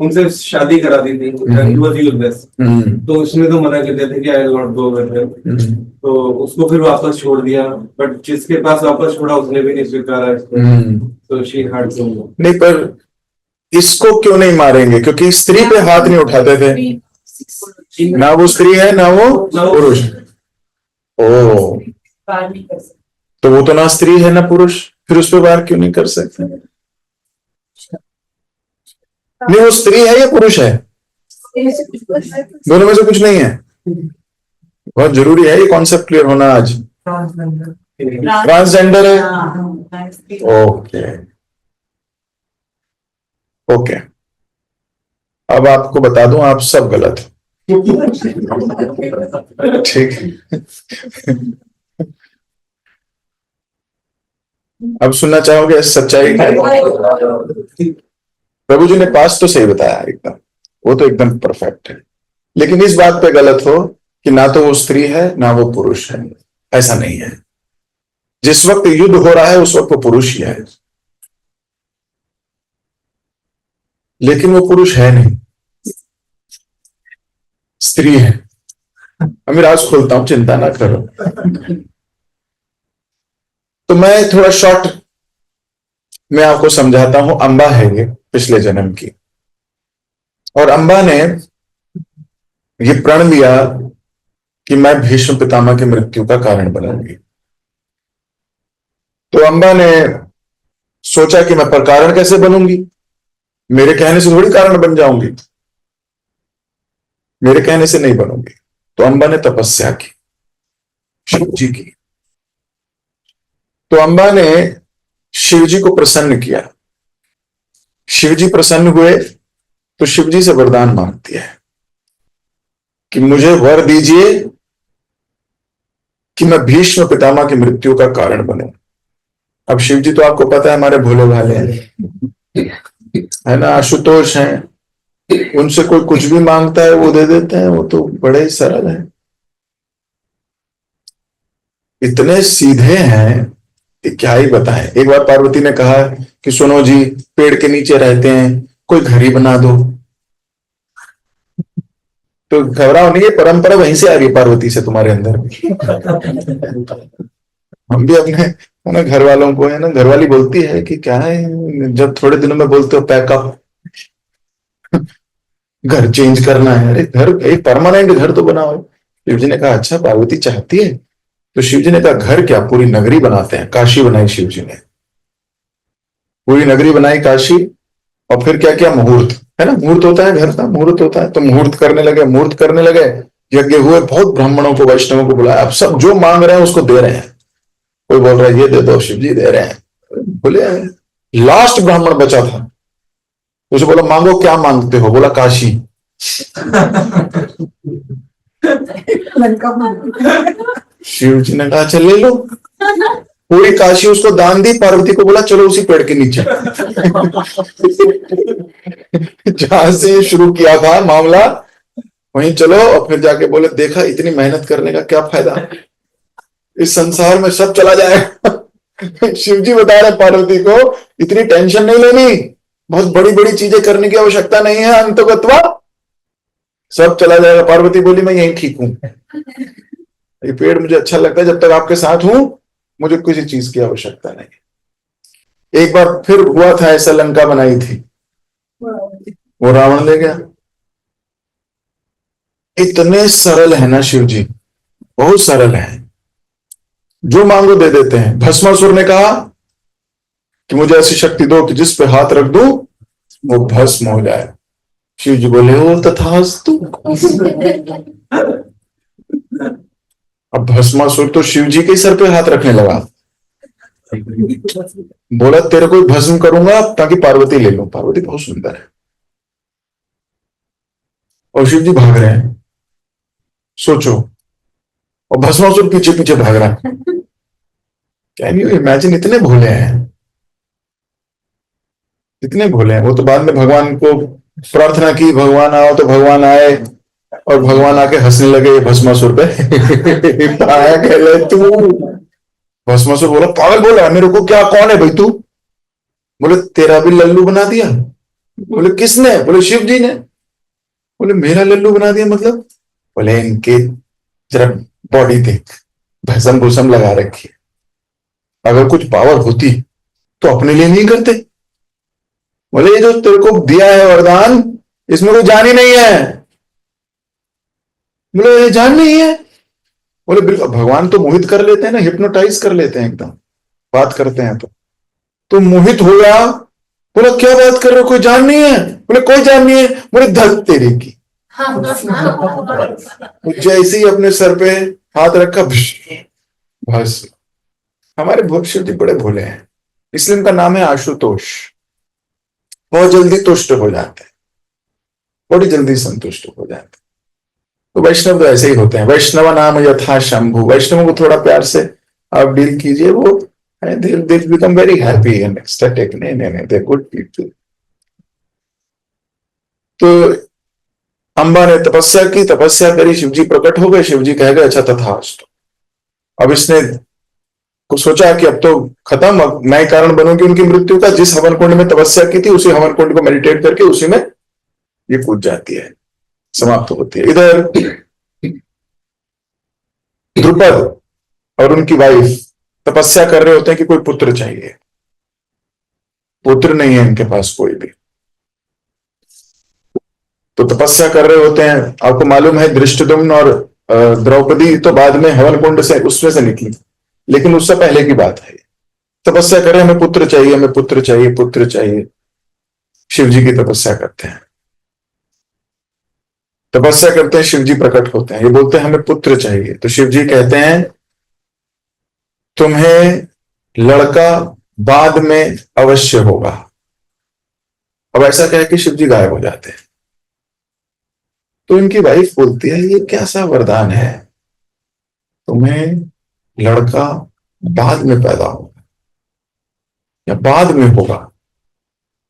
उनसे शादी करा दी थी। तो उसने तो मना कर दिया था कि I will not go with him. तो उसको फिर वापस छोड़ दिया, बट जिसके पास वापस छोड़ा उसने भी नहीं स्वीकारा। तो शी हैड टू। नहीं, पर इसको क्यों नहीं मारेंगे? क्योंकि स्त्री पे हाथ नहीं उठाते थे, ना वो स्त्री है ना वो पुरुष। ओ, तो वो तो ना स्त्री है ना पुरुष, फिर उस पर वार क्यों नहीं कर सकते? नहीं, वो स्त्री है या पुरुष है? दोनों में से कुछ नहीं है। बहुत जरूरी है ये कॉन्सेप्ट क्लियर होना आज। ट्रांसजेंडर है, ओके ओके। अब आपको बता दूं, आप सब गलत हो। ठीक है, अब सुनना चाहोगे सच्चाई है? प्रभु जी ने पास तो सही बताया एकदम, वो तो एकदम परफेक्ट है, लेकिन इस बात पे गलत हो कि ना तो वो स्त्री है ना वो पुरुष है, ऐसा नहीं है। जिस वक्त युद्ध हो रहा है उस वक्त वो पुरुष ही है, लेकिन वो पुरुष है नहीं, स्त्री है। मैं राज खोलता हूं, चिंता ना करो। तो मैं थोड़ा शॉर्ट में आपको समझाता हूं। अंबा है ये पिछले जन्म की, और अंबा ने ये प्रण लिया कि मैं भीष्म पितामह की मृत्यु का कारण बनूंगी। तो अंबा ने सोचा कि मैं पर कारण कैसे बनूंगी, मेरे कहने से थोड़ी कारण बन जाऊंगी, मेरे कहने से नहीं बनूंगी। तो अंबा ने तपस्या की, शिव जी की। तो अंबा ने शिव जी को प्रसन्न किया। शिव जी प्रसन्न हुए तो शिव जी से वरदान मांगती है कि मुझे वर दीजिए कि मैं भीष्म पितामह की मृत्यु का कारण बनूं। अब शिव जी तो आपको पता है हमारे भोले भाले हैं, है ना, आशुतोष हैं, उनसे कोई कुछ भी मांगता है वो दे देते हैं, वो तो बड़े ही सरल हैं, इतने सीधे हैं कि क्या ही बताएं। एक बार पार्वती ने कहा कि सुनो जी, पेड़ के नीचे रहते हैं, कोई घर ही बना दो। तो घबराओ नहीं, ये परंपरा वहीं से आ रही है पार्वती से तुम्हारे अंदर। हम भी अपने है ना घर वालों को, है ना, घरवाली बोलती है कि क्या है, जब थोड़े दिनों में बोलते हो पैकअप, घर चेंज करना है, अरे घर एक परमानेंट घर तो बनाओ। शिव जी ने कहा अच्छा पार्वती चाहती है, तो शिव जी ने कहा घर क्या, पूरी नगरी बनाते हैं। काशी बनाई शिव जी ने, पूरी नगरी बनाई काशी। और फिर क्या किया, मुहूर्त, है ना, मुहूर्त होता है घर का, मुहूर्त होता है, तो मुहूर्त करने लगे, मुहूर्त करने लगे, यज्ञ हुए, बहुत ब्राह्मणों को वैष्णवों को बुलाया। अब सब जो मांग रहे हैं उसको दे रहे हैं। कोई बोल रहा है ये दे दो, शिव जी दे रहे हैं। बोले लास्ट ब्राह्मण बचा था, उसे बोला मांगो क्या मांगते हो, बोला काशी। शिव जी ने कहा चल ले लो, पूरी काशी उसको दान दी। पार्वती को बोला चलो उसी पेड़ के नीचे। जहां से शुरू किया था मामला वहीं चलो, और फिर जाके बोले देखा इतनी मेहनत करने का क्या फायदा, इस संसार में सब चला जाएगा। शिव जी बता रहे पार्वती को इतनी टेंशन नहीं लेनी, बहुत बड़ी बड़ी चीजें करने की आवश्यकता नहीं है, अंतगत्वा सब चला जाएगा। पार्वती बोली मैं यहीं ठीक हूं, ये पेड़ मुझे अच्छा लगता है, जब तक आपके साथ हूं मुझे किसी चीज की आवश्यकता नहीं। एक बार फिर हुआ था ऐसा, लंका बनाई थी, वो रावण ले गया। इतने सरल है ना शिव जी, बहुत सरल है, जो मांगो दे देते हैं। भस्मासुर ने कहा कि मुझे ऐसी शक्ति दो कि जिस पे हाथ रख दूं वो भस्म हो जाए। शिव जी बोले ओ तथास्तु। अब भस्मासुर तो शिव जी के सर पे हाथ रखने लगा, बोला तेरे को भस्म करूंगा ताकि पार्वती ले लो। पार्वती बहुत सुंदर है, और शिव जी भाग रहे हैं, सोचो, और भस्मासुर पीछे पीछे भाग रहा है। कैन यू इमेजिन, इतने भोले हैं, इतने भोले हैं। वो तो बाद में भगवान को प्रार्थना की भगवान आओ, तो भगवान आए और भगवान आके हंसने लगे भस्मासुर पे। पाया कहले तू। भस्मासुर बोला पागल बोला मेरे को क्या, कौन है भाई तू? बोले तेरा भी लल्लू बना दिया। बोले किसने? बोले शिव जी ने। बोले मेरा लल्लू बना दिया मतलब? बोले इनके जरा बॉडी देख, भसम भूसम लगा रखी है, अगर कुछ पावर होती तो अपने लिए नहीं करते। बोले ये जो तेरे को दिया है वरदान, इसमें कोई जान ही नहीं है। बोले ये जान नहीं है? बोले बिल्कुल, भगवान तो मोहित कर लेते हैं ना, हिप्नोटाइज कर लेते हैं एकदम, बात करते हैं तो मोहित हो गया। बोला क्या बात कर रहे हो, कोई जान नहीं है? बोले कोई जान नहीं है। बोले धक तेरे की। जैसे ही अपने सर पे हाथ रखा, बस। हमारे भक्त शिव जी बड़े भोले हैं, इसलिए उनका नाम है आशुतोष। बहुत जल्दी तुष्ट हो जाते हैं, बड़ी जल्दी संतुष्ट हो जाते हैं। तो वैष्णव तो ऐसे ही होते हैं, वैष्णव नाम यथा शंभु। वैष्णव को थोड़ा प्यार से आप डील कीजिए, वो they become very happy and ecstatic. नहीं, they're good people. तो अंबा ने तपस्या की, तपस्या करी, शिव जी प्रकट हो गए। शिव जी कह गए अच्छा तथास्तु। अब इसने को सोचा कि अब तो खत्म, अब मैं कारण बनूंगी उनकी मृत्यु का। जिस हवन कुंड में तपस्या की थी उसी हवन कुंड को मेडिटेट करके उसी में ये कूद जाती है, समाप्त होती है। इधर द्रुपद और उनकी वाइफ तपस्या कर रहे होते हैं कि कोई पुत्र चाहिए। पुत्र नहीं है इनके पास कोई भी, तो तपस्या कर रहे होते हैं। आपको मालूम है धृष्टद्युम्न और द्रौपदी तो बाद में हवन कुंड से उसमें से निकली, लेकिन उससे पहले की बात है। तपस्या करें हमें पुत्र चाहिए, हमें पुत्र चाहिए, पुत्र चाहिए। शिव जी की तपस्या करते हैं, तपस्या करते हैं, शिव जी प्रकट होते हैं। ये बोलते हैं हमें पुत्र चाहिए, तो शिव जी कहते हैं तुम्हें लड़का बाद में अवश्य होगा। अब ऐसा कह के शिव जी गायब हो जाते हैं। तो इनकी वाइफ बोलती है ये कैसा वरदान है, तुम्हें लड़का बाद में पैदा होगा या बाद में होगा।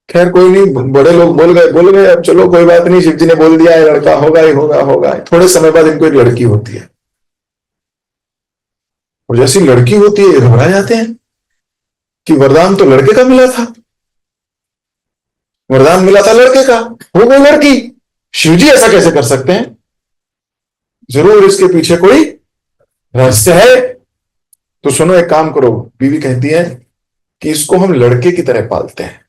खैर कोई नहीं, बड़े लोग बोल गए, अब चलो कोई बात नहीं, शिव जी ने बोल दिया है लड़का होगा ही होगा होगा। थोड़े समय बाद इनको एक लड़की होती है, और जैसी लड़की होती है घबरा जाते हैं कि वरदान तो लड़के का मिला था, वरदान मिला था लड़के का, हो गई लड़की। शिव जी ऐसा कैसे कर सकते हैं, जरूर इसके पीछे कोई रहस्य है। तो सुनो एक काम करो, बीवी कहती है कि इसको हम लड़के की तरह पालते हैं,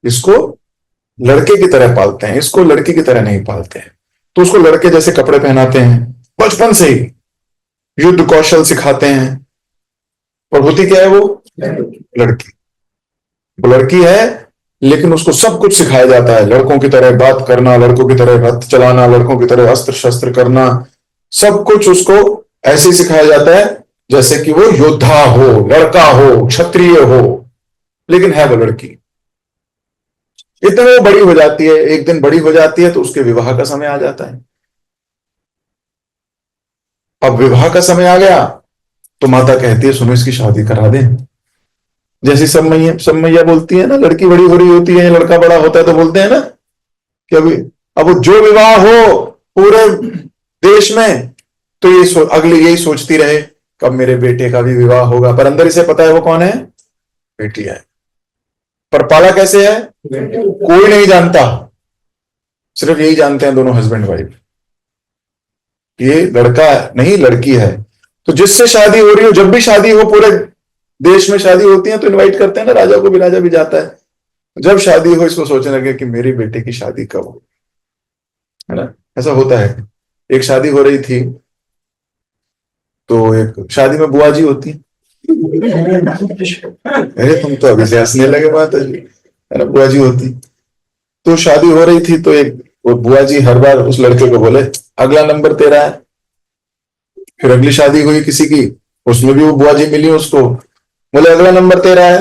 इसको लड़के की तरह पालते हैं, इसको लड़की की तरह नहीं पालते हैं। तो उसको लड़के जैसे कपड़े पहनाते हैं, बचपन से ही युद्ध कौशल सिखाते हैं। और होती क्या है वो लड़की, वो लड़की है लेकिन उसको सब कुछ सिखाया जाता है। लड़कों की तरह बात करना, लड़कों की तरह रथ चलाना, लड़कों की तरह अस्त्र शस्त्र करना, सब कुछ उसको ऐसे ही सिखाया जाता है जैसे कि वो योद्धा हो, लड़का हो, क्षत्रिय हो, लेकिन है वो लड़की। इतने वो बड़ी हो जाती है, एक दिन बड़ी हो जाती है तो उसके विवाह का समय आ जाता है। अब विवाह का समय आ गया तो माता कहती है सुनो इसकी शादी करा दें। जैसी सब मैया बोलती है ना, लड़की बड़ी हो रही होती है, लड़का बड़ा होता है तो बोलते हैं ना कि अभी अब जो विवाह हो पूरे देश में तो ये अगली यही सोचती रहे कब मेरे बेटे का भी विवाह होगा, पर अंदर इसे पता है वो कौन है, बेटी है। पर पाला कैसे है कोई नहीं जानता, सिर्फ यही जानते हैं दोनों हस्बैंड वाइफ, ये लड़का नहीं लड़की है। तो जिससे शादी हो रही हो, जब भी शादी हो, पूरे देश में शादी होती है तो इनवाइट करते हैं ना, राजा को भी, राजा भी जाता है। जब शादी हो इसको सोचने लगे कि मेरी बेटे की शादी कब हो, है ना, ऐसा होता है। एक शादी हो रही थी तो एक शादी में बुआ जी होती है, अरे तुम तो अभी से हंसने लगे माता जी, है ना, बुआ जी होती। तो शादी हो रही थी तो एक वो बुआ जी हर बार उस लड़के को बोले अगला नंबर तेरा है। फिर अगली शादी हुई किसी की, उसमें भी वो बुआ जी मिली उसको, बोले अगला नंबर तेरा है।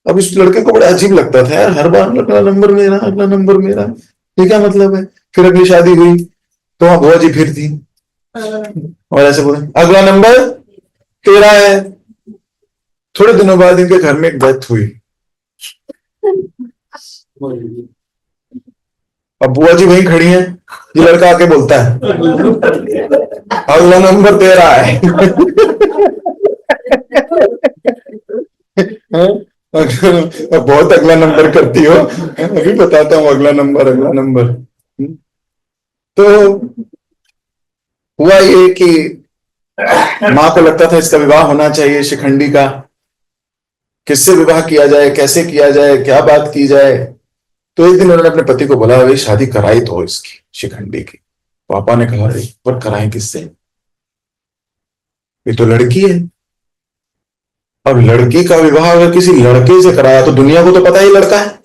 अब इस लड़के को बड़ा अजीब लगता था यार, हर बार अगला नंबर मेरा, अगला नंबर मेरा, ये क्या मतलब है। फिर अगली शादी हुई तो वहां बुआ जी फिर थी और ऐसे बोले अगला नंबर तेरा है। थोड़े दिनों बाद इनके घर में एक डेथ हुई। अब बुआ जी वहीं खड़ी हैं, ये लड़का आके बोलता है अगला नंबर तेरा है। बहुत अगला नंबर करती हो, अभी बताता हूँ अगला नंबर, अगला नंबर। तो हुआ ये कि माँ को लगता था इसका विवाह होना चाहिए शिखंडी का, किससे विवाह किया जाए, कैसे किया जाए, क्या बात की जाए। तो एक दिन उन्होंने अपने पति को बोला भाई शादी कराई तो इसकी शिखंडी की। पापा ने कहा पर कराएं किससे, ये तो लड़की है। अब लड़की का विवाह अगर किसी लड़के से कराया तो दुनिया को तो पता ही लड़का है,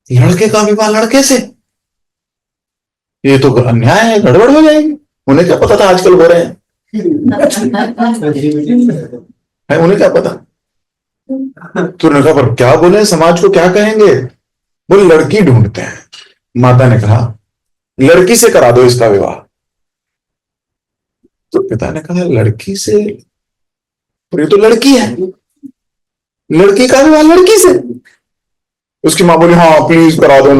लड़के का विवाह लड़के से, ये तो अन्याय है, गड़बड़ हो जाएगी। उन्हें क्या पता था आजकल हो रहे हैं, उन्हें क्या पता। तो उन्होंने कहा पर क्या बोले, समाज को क्या कहेंगे, बोले लड़की ढूंढते हैं। माता ने कहा लड़की से करा दो इसका विवाह। तो पिता ने कहा लड़की से, पर ये तो लड़की है, लड़की का विवाह लड़की से। उसकी माँ बोली हाँ प्लीज करा दो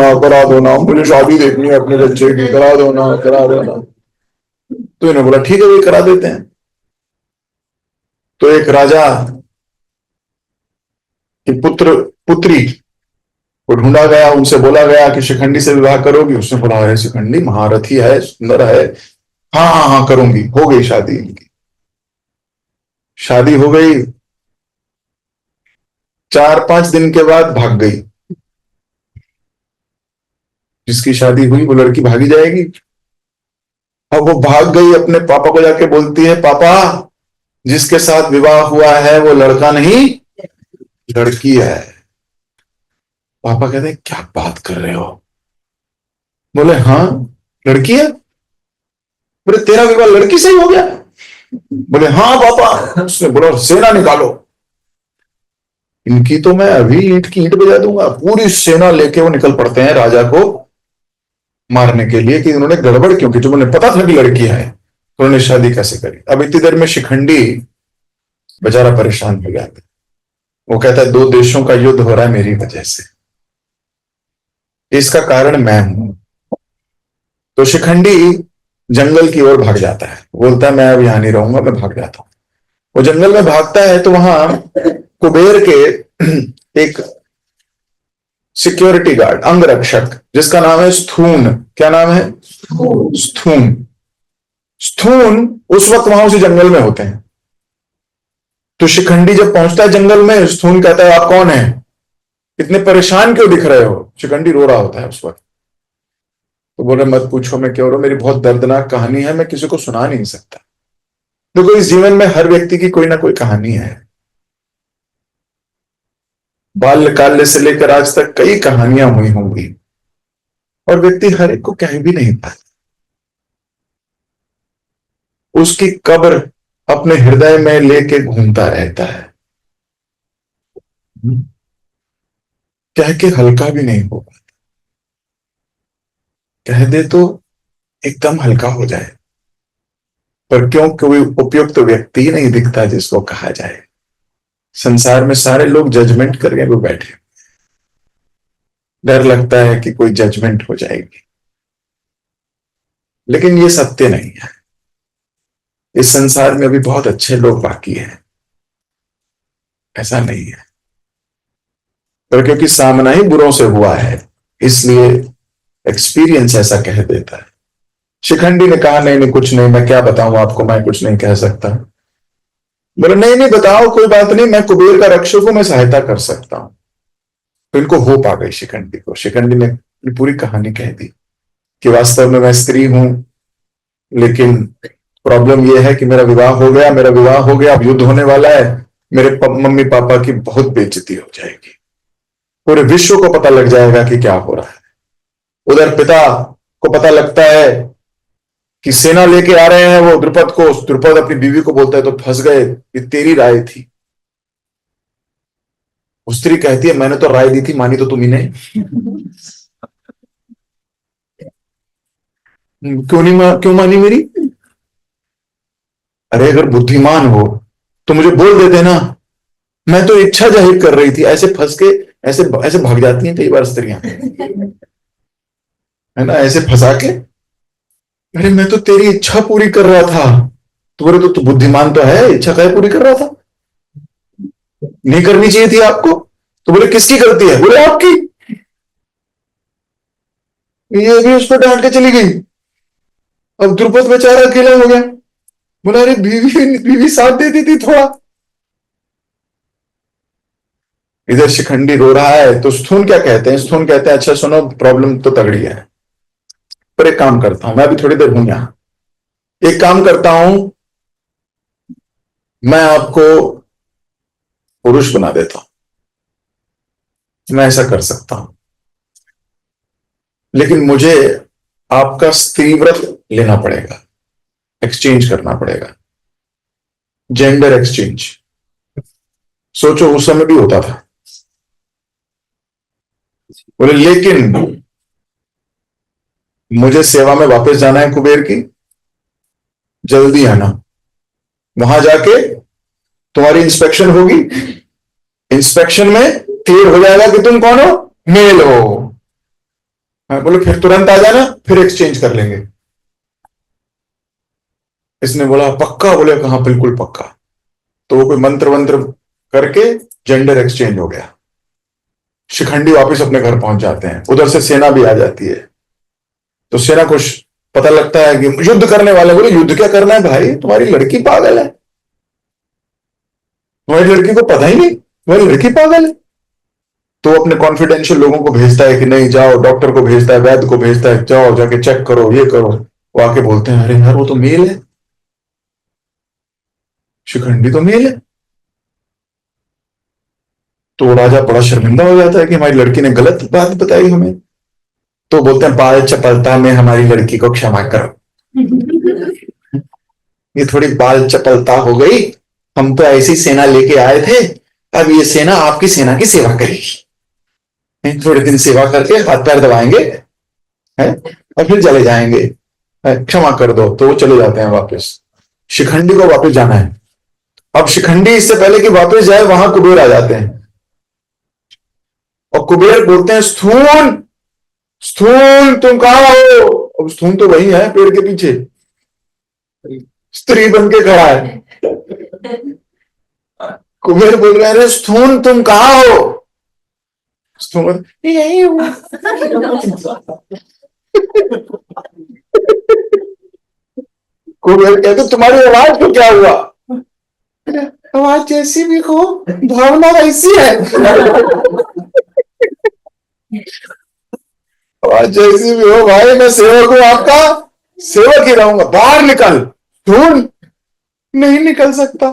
ना, मुझे शादी देखनी है अपने बच्चे की, करा दो ना, करा दो ना। तो इन्होंने बोला ठीक है वही करा देते हैं। तो एक राजा की पुत्री को ढूंढा गया, उनसे बोला गया कि शिखंडी से विवाह करोगी? उसने बोला अरे शिखंडी महारथी है, सुंदर है, हाँ हाँ हाँ करूंगी। हो गई शादी इनकी। शादी हो गई, 4-5 दिन के बाद भाग गई। जिसकी शादी हुई वो लड़की भागी जाएगी। अब वो भाग गई, अपने पापा को जाके बोलती है पापा जिसके साथ विवाह हुआ है वो लड़का नहीं लड़की है। पापा कहते हैं क्या बात कर रहे हो? बोले हाँ लड़की है। बोले तेरा विवाह लड़की से ही हो गया? बोले हाँ पापा। उसने बोला सेना निकालो, इनकी तो मैं अभी ईंट की ईंट बजा दूंगा। पूरी सेना लेके वो निकल पड़ते हैं राजा को मारने के लिए कि उन्होंने गड़बड़ क्यों की, जो उन्हें पता था कि लड़की है तो उन्होंने शादी कैसे करी। अब इतनी देर में शिखंडी बेचारा परेशान हो गया। वो कहता है 2 देशों का युद्ध हो रहा है मेरी वजह से, इसका कारण मैं हूं। तो शिखंडी जंगल की ओर भाग जाता है, बोलता है मैं अब यहां नहीं रहूंगा, मैं भाग जाता हूं। वो जंगल में भागता है तो वहां कुबेर के एक सिक्योरिटी गार्ड, अंगरक्षक, जिसका नाम है स्थून। क्या नाम है? स्थून। स्थून उस वक्त वहां उसी जंगल में होते हैं। तो शिखंडी जब पहुंचता है जंगल में, स्थून कहता है आप कौन है, इतने परेशान क्यों दिख रहे हो? शिखंडी रो रहा होता है उस वक्त। तो बोल रहे मत पूछो मैं क्यों रो, मेरी बहुत दर्दनाक कहानी है, मैं किसी को सुना नहीं सकता। देखो इस जीवन में हर व्यक्ति की कोई ना कोई कहानी है। बाल्यकाल से लेकर आज तक कई कहानियां हुई होंगी और व्यक्ति हर एक को कह भी नहीं पाता। उसकी कब्र अपने हृदय में लेके घूमता रहता है, कह के हल्का भी नहीं हो पाता। कह दे तो एकदम हल्का हो जाए, पर क्यों कोई उपयुक्त व्यक्ति ही नहीं दिखता जिसको कहा जाए। संसार में सारे लोग जजमेंट करके वो बैठे, डर लगता है कि कोई जजमेंट हो जाएगी। लेकिन ये सत्य नहीं है। इस संसार में अभी बहुत अच्छे लोग बाकी हैं, ऐसा नहीं है। पर क्योंकि सामना ही बुरों से हुआ है इसलिए एक्सपीरियंस ऐसा कह देता है। शिखंडी ने कहा नहीं नहीं कुछ नहीं, मैं क्या बताऊं आपको, मैं कुछ नहीं कह सकता। बोले नहीं नहीं बताओ, कोई बात नहीं, मैं कुबेर का रक्षक हूं, मैं सहायता कर सकता हूं। तो इनको होप आ गई शिखंडी को। शिखंडी ने पूरी कहानी कह दी कि वास्तव में मैं स्त्री हूं, लेकिन प्रॉब्लम यह है कि मेरा विवाह हो गया, अब युद्ध होने वाला है, मेरे मम्मी पापा की बहुत बेइज्जती हो जाएगी, पूरे विश्व को पता लग जाएगा कि क्या हो रहा है। उधर पिता को पता लगता है कि सेना लेके आ रहे हैं वो द्रुपद को। द्रुपद अपनी बीवी को बोलता है तो फंस गए, ये तेरी राय थी। उस स्त्री कहती है मैंने तो राय दी थी, मानी तो तुम्ही ने। क्यों मानी मेरी? अरे अगर बुद्धिमान हो तो मुझे बोल देते ना, मैं तो इच्छा जाहिर कर रही थी। ऐसे फंस के ऐसे ऐसे भाग जाती हैं कई बार स्त्रियां, है ना, ऐसे फंसा के। अरे मैं तो तेरी इच्छा पूरी कर रहा था। तो बोले तो बुद्धिमान तो है, इच्छा क्या पूरी कर रहा था, नहीं करनी चाहिए थी आपको। तो बोले किसकी गलती है? बोले आपकी। ये भी उस पर डांट के चली गई। अब द्रुपद बेचारा अकेला हो गया। बोला अरे बीवी साथ देती थी थोड़ा। इधर शिखंडी रो रहा है तो स्थून क्या कहते हैं? स्थून कहते हैं अच्छा सुनो, प्रॉब्लम तो तगड़ी है, पर एक काम करता हूं, मैं अभी थोड़ी देर हूं यहां, एक काम करता हूं, मैं आपको पुरुष बना देता हूं। मैं ऐसा कर सकता हूं, लेकिन मुझे आपका स्त्रीव्रत लेना पड़ेगा, एक्सचेंज करना पड़ेगा, जेंडर एक्सचेंज। सोचो उस समय भी होता था। बोले लेकिन मुझे सेवा में वापस जाना है कुबेर की, जल्दी आना, वहां जाके तुम्हारी इंस्पेक्शन होगी, इंस्पेक्शन में क्लियर हो जाएगा कि तुम कौन हो, मेल हो। बोले फिर तुरंत आ जाना, फिर एक्सचेंज कर लेंगे। इसने बोला पक्का? बोले हाँ बिल्कुल पक्का। तो वो कोई मंत्र वंत्र करके जेंडर एक्सचेंज हो गया। शिखंडी वापस अपने घर पहुंच जाते हैं, उधर से सेना भी आ जाती है। तो सेना को पता लगता है कि युद्ध करने वाले। बोले युद्ध क्या करना है भाई, तुम्हारी लड़की पागल है, तुम्हारी लड़की को पता ही नहीं, तुम्हारी लड़की पागल है। तो अपने कॉन्फिडेंशियल लोगों को भेजता है कि नहीं जाओ, डॉक्टर को भेजता है, वैद्य को भेजता है, जाओ जाके चेक करो, ये करो। वो आके बोलते हैं अरे यार वो तो मेल है, शिखंडी तो मेल है। तो राजा बड़ा शर्मिंदा हो जाता है कि हमारी लड़की ने गलत बात बताई हमें। तो बोलते हैं बाल चपलता में हमारी लड़की को क्षमा करो। ये थोड़ी बाल चपलता हो गई, हम तो ऐसी सेना लेके आए थे, अब ये सेना आपकी सेना की सेवा करेगी। थोड़े दिन सेवा करके हाथ पैर दबाएंगे है और फिर चले जाएंगे, क्षमा कर दो। तो वो चले जाते हैं वापस। शिखंडी को वापस जाना है। अब शिखंडी इससे पहले कि वापस जाए वहां कुबेर आ जाते हैं और कुबेर बोलते हैं स्थून, स्थून तुम कहां हो? अब स्थून तो वही है पेड़ के पीछे, स्त्री बन के खड़ा है। कुबेर बोल रहे हैं स्थून तुम कहां हो? स्थून यही हूं। कुबेर कहते तुम्हारी आवाज को क्या हुआ? आवाज जैसी भी हो भावना वैसी है। आवाज जैसी भी हो भाई, मैं सेवक हूं आपका, सेवक ही रहूंगा। बाहर निकल। ढूंढ नहीं निकल सकता।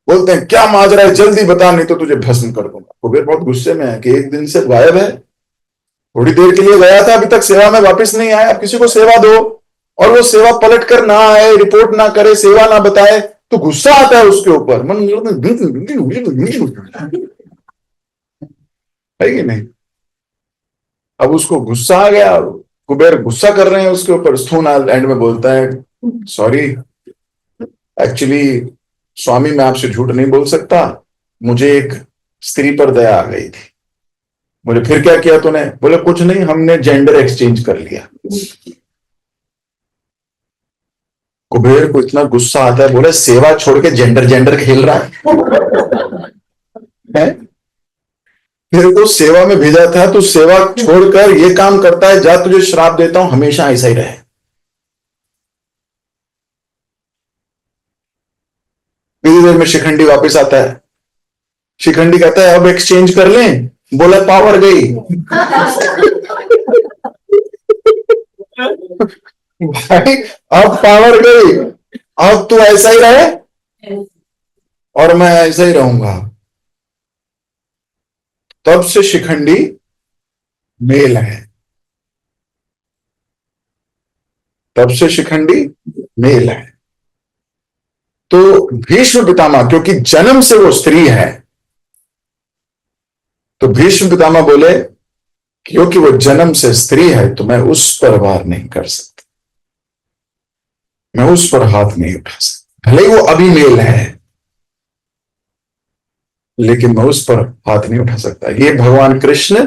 बोलते हैं क्या माजरा है, जल्दी बता नहीं तो तुझे भस्म कर दूंगा। कुबेर बहुत गुस्से में है कि एक दिन से गायब है, थोड़ी देर के लिए गया था, अभी तक सेवा में वापस नहीं आया। किसी को सेवा दो और वो सेवा पलट कर ना आए, रिपोर्ट ना करे, सेवा ना बताए, तो गुस्सा आता है उसके ऊपर। मन है कि नहीं? अब उसको गुस्सा आ गया, कुबेर गुस्सा कर रहे हैं उसके ऊपर। स्थून एंड में बोलता है सॉरी, एक्चुअली स्वामी मैं आपसे झूठ नहीं बोल सकता, मुझे एक स्त्री पर दया आ गई थी। बोले फिर क्या किया तूने? बोले कुछ नहीं, हमने जेंडर एक्सचेंज कर लिया। कुबेर को इतना गुस्सा आता है, बोले सेवा छोड़ के जेंडर जेंडर खेल रहा है? फिर तो सेवा में भेजा था, तू सेवा छोड़कर ये काम करता है, जा तुझे श्राप देता हूं हमेशा ऐसा ही रहे। थोड़ी देर में शिखंडी वापस आता है। शिखंडी कहता है अब एक्सचेंज कर लें? बोला पावर गई। भाई अब पावर गई, अब तू ऐसा ही रहे और मैं ऐसा ही रहूंगा। तब से शिखंडी मेल है, तब से शिखंडी मेल है। तो भीष्म पितामह क्योंकि जन्म से वो स्त्री है, तो भीष्म पितामह बोले क्योंकि वो जन्म से स्त्री है तो मैं उस पर वार नहीं कर सकता, मैं उस पर हाथ नहीं उठा सकता। भले ही वो अभी मेल है लेकिन मैं उस पर हाथ नहीं उठा सकता। ये भगवान कृष्ण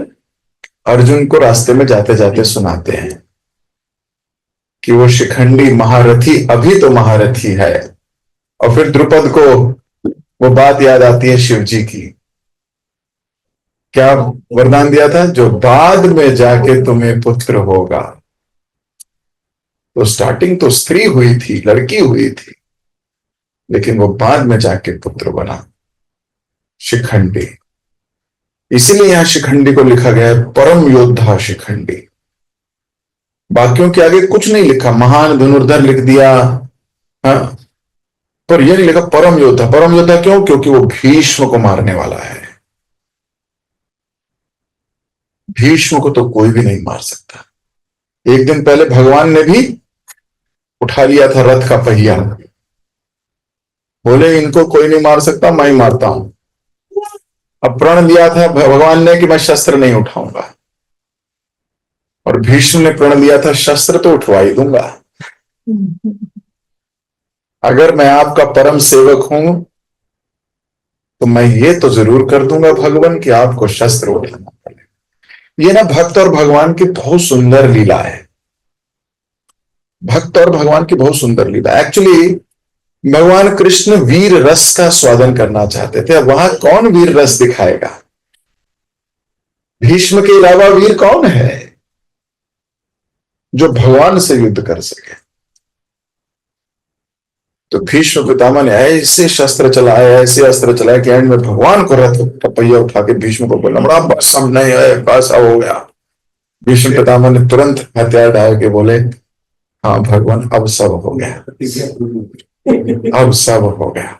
अर्जुन को रास्ते में जाते जाते सुनाते हैं कि वो शिखंडी महारथी अभी तो महारथी है। और फिर द्रुपद को वो बात याद आती है शिव जी की, क्या वरदान दिया था, जो बाद में जाके तुम्हें पुत्र होगा। तो स्टार्टिंग तो स्त्री हुई थी, लड़की हुई थी, लेकिन वो बाद में जाके पुत्र बना शिखंडी। इसीलिए यहां शिखंडी को लिखा गया है परम योद्धा शिखंडी। बाकियों के आगे कुछ नहीं लिखा, महान धनुर्धर लिख दिया, हाँ, पर यह नहीं लिखा परम योद्धा। परम योद्धा क्यों? क्योंकि वो भीष्म को मारने वाला है। भीष्म को तो कोई भी नहीं मार सकता। एक दिन पहले भगवान ने भी उठा लिया था रथ का पहिया, बोले इनको कोई नहीं मार सकता, मैं ही मारता हूं। अब प्रण लिया था भगवान ने कि मैं शस्त्र नहीं उठाऊंगा, और भीष्म ने प्रण लिया था शस्त्र तो उठवा ही दूंगा। अगर मैं आपका परम सेवक हूं तो मैं ये तो जरूर कर दूंगा भगवान कि आपको शस्त्र उठाना पड़ेगा। ये ना भक्त और भगवान की बहुत सुंदर लीला है। भक्त और भगवान की बहुत सुंदर लीला। एक्चुअली भगवान कृष्ण वीर रस का स्वादन करना चाहते थे। अब वहां कौन वीर रस दिखाएगा? भीष्म के अलावा वीर कौन है जो भगवान से युद्ध कर सके? तो भीष्म पितामह ने ऐसे शस्त्र चलाए, ऐसे अस्त्र चलाए कि एंड में भगवान को रथ का पहिया उठा के भीष्म को बोलना बड़ा, बस हम नहीं है, बस अब हो गया। भीष्म पितामह ने तुरंत हथियार डाल के बोले, हाँ भगवान अब सब हो गया, अब सब हो गया।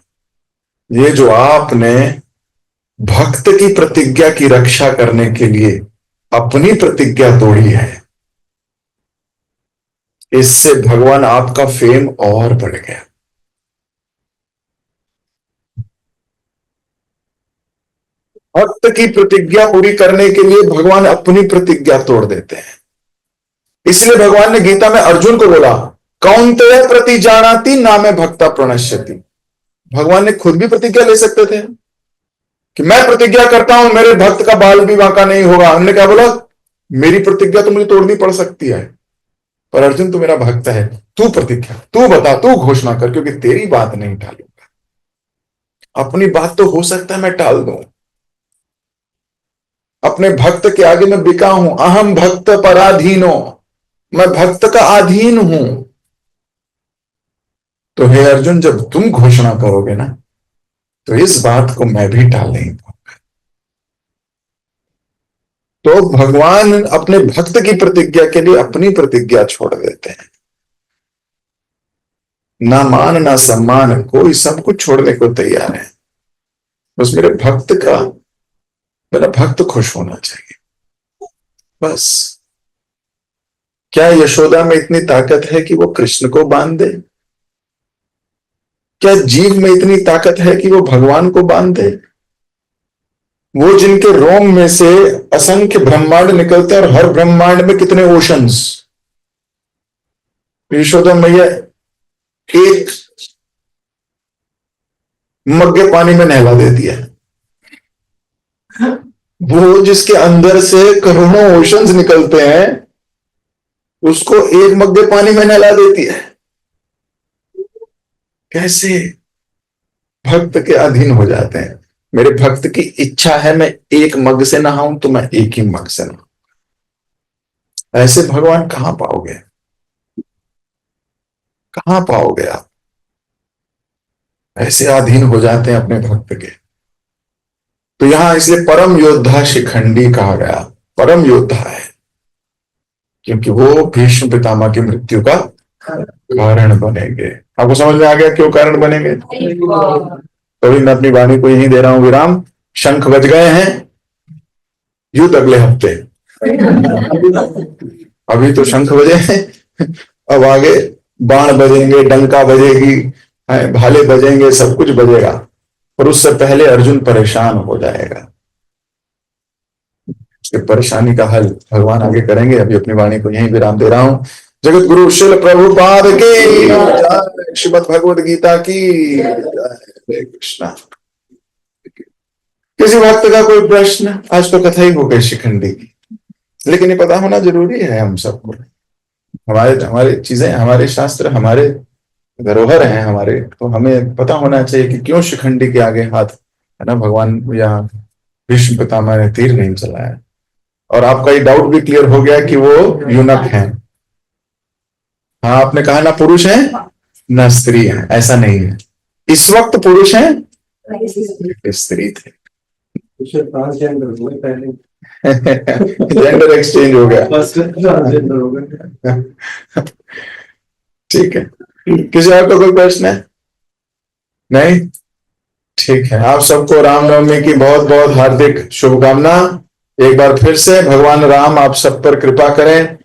ये जो आपने भक्त की प्रतिज्ञा की रक्षा करने के लिए अपनी प्रतिज्ञा तोड़ी है, इससे भगवान आपका फेम और बढ़ गया। भक्त की प्रतिज्ञा पूरी करने के लिए भगवान अपनी प्रतिज्ञा तोड़ देते हैं। इसलिए भगवान ने गीता में अर्जुन को बोला, कौन्तेय प्रति जानाति नामे भक्ता प्रणश्यति। भगवान ने खुद भी प्रतिज्ञा ले सकते थे कि मैं प्रतिज्ञा करता हूं मेरे भक्त का बाल भी बांका नहीं होगा। हमने क्या बोला, मेरी प्रतिज्ञा तो मुझे तोड़नी पड़ सकती है, पर अर्जुन तू मेरा भक्त है, तू प्रतिज्ञा, तू बता, तू घोषणा कर, क्योंकि तेरी बात नहीं टालूंगा। अपनी बात तो हो सकता है मैं टाल दूं, अपने भक्त के आगे मैं बिका हूं। अहम भक्त पराधीनो, मैं भक्त का अधीन हूं। तो हे अर्जुन, जब तुम घोषणा करोगे ना, तो इस बात को मैं भी टाल नहीं पाऊंगा। तो भगवान अपने भक्त की प्रतिज्ञा के लिए अपनी प्रतिज्ञा छोड़ देते हैं। ना मान ना सम्मान, कोई सब कुछ छोड़ने को तैयार है, बस मेरा भक्त खुश होना चाहिए। बस क्या यशोदा में इतनी ताकत है कि वो कृष्ण को बांध दे? क्या जीव में इतनी ताकत है कि वो भगवान को बांध दे? वो जिनके रोम में से असंख्य ब्रह्मांड निकलते हैं और हर ब्रह्मांड में कितने ओशंस। यशोदा मैया एक मग्गे पानी में नहला देती है। वो जिसके अंदर से करोड़ों ओशंस निकलते हैं, उसको एक मग्गे पानी में नहला देती है। कैसे भक्त के अधीन हो जाते हैं। मेरे भक्त की इच्छा है मैं एक मग से नहाऊं तो मैं एक ही मग से नहाऊं। ऐसे भगवान कहां पाओगे? कहां पाओगे आप? ऐसे अधीन हो जाते हैं अपने भक्त के। तो यहां इसलिए परम योद्धा शिखंडी कहा गया। परम योद्धा है क्योंकि वो भीष्म पितामह की मृत्यु का कारण बनेंगे। आपको समझ में आ गया क्यों कारण बनेंगे? तो मैं अपनी वाणी को यहीं दे रहा हूं विराम। शंख बज गए हैं, युद्ध अगले हफ्ते। अभी तो शंख बजे हैं, अब आगे बाण बजेंगे, डंका बजेगी, भाले बजेंगे, सब कुछ बजेगा। और उससे पहले अर्जुन परेशान हो जाएगा। उसकी परेशानी का हल भगवान आगे करेंगे। अभी अपनी वाणी को यहीं विराम दे रहा हूं। जगत गुरु शिल प्रभुपाद की, श्रीमद् भगवद गीता की, हरे कृष्णा। किसी भक्त का कोई प्रश्न? आज तो कथा ही हो गई शिखंडी की, लेकिन ये पता होना जरूरी है हम सबको। हमारे चीजें, हमारे शास्त्र, हमारे धरोहर हैं हमारे, तो हमें पता होना चाहिए कि क्यों शिखंडी के आगे हाथ, है ना, भगवान या भीष्म पितामह ने तीर नहीं चलाया। और आपका ये डाउट भी क्लियर हो गया कि वो यूनक हैं। हाँ, आपने कहा ना पुरुष है ना स्त्री है, ऐसा नहीं है। इस वक्त पुरुष है, स्त्री थे। ट्रांसजेंडर हुए पहले, जेंडर एक्सचेंज हो गया। ट्रांसजेंडर हो गए। ठीक है, किसी और को कोई प्रश्न है? नहीं? ठीक है, आप सबको रामनवमी की बहुत बहुत हार्दिक शुभकामना। एक बार फिर से भगवान राम आप सब पर कृपा करें,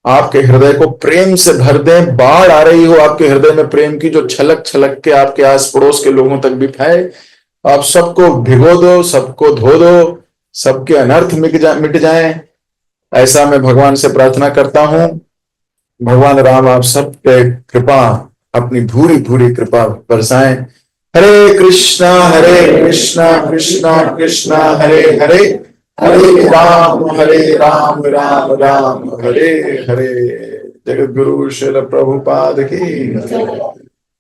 आपके हृदय को प्रेम से भर दें। बाढ़ आ रही हो आपके हृदय में प्रेम की, जो छलक छलक के आपके आस पड़ोस के लोगों तक भी फैले। आप सबको भिगो दो, सबको धो दो, सबके अनर्थ मिट जाएं, ऐसा मैं भगवान से प्रार्थना करता हूं। भगवान राम आप सब पे कृपा, अपनी भूरी भूरी कृपा बरसाएं। हरे कृष्णा कृष्णा कृष्णा हरे हरे, हरे राम राम राम हरे हरे। जगत गुरु श्रील प्रभुपाद की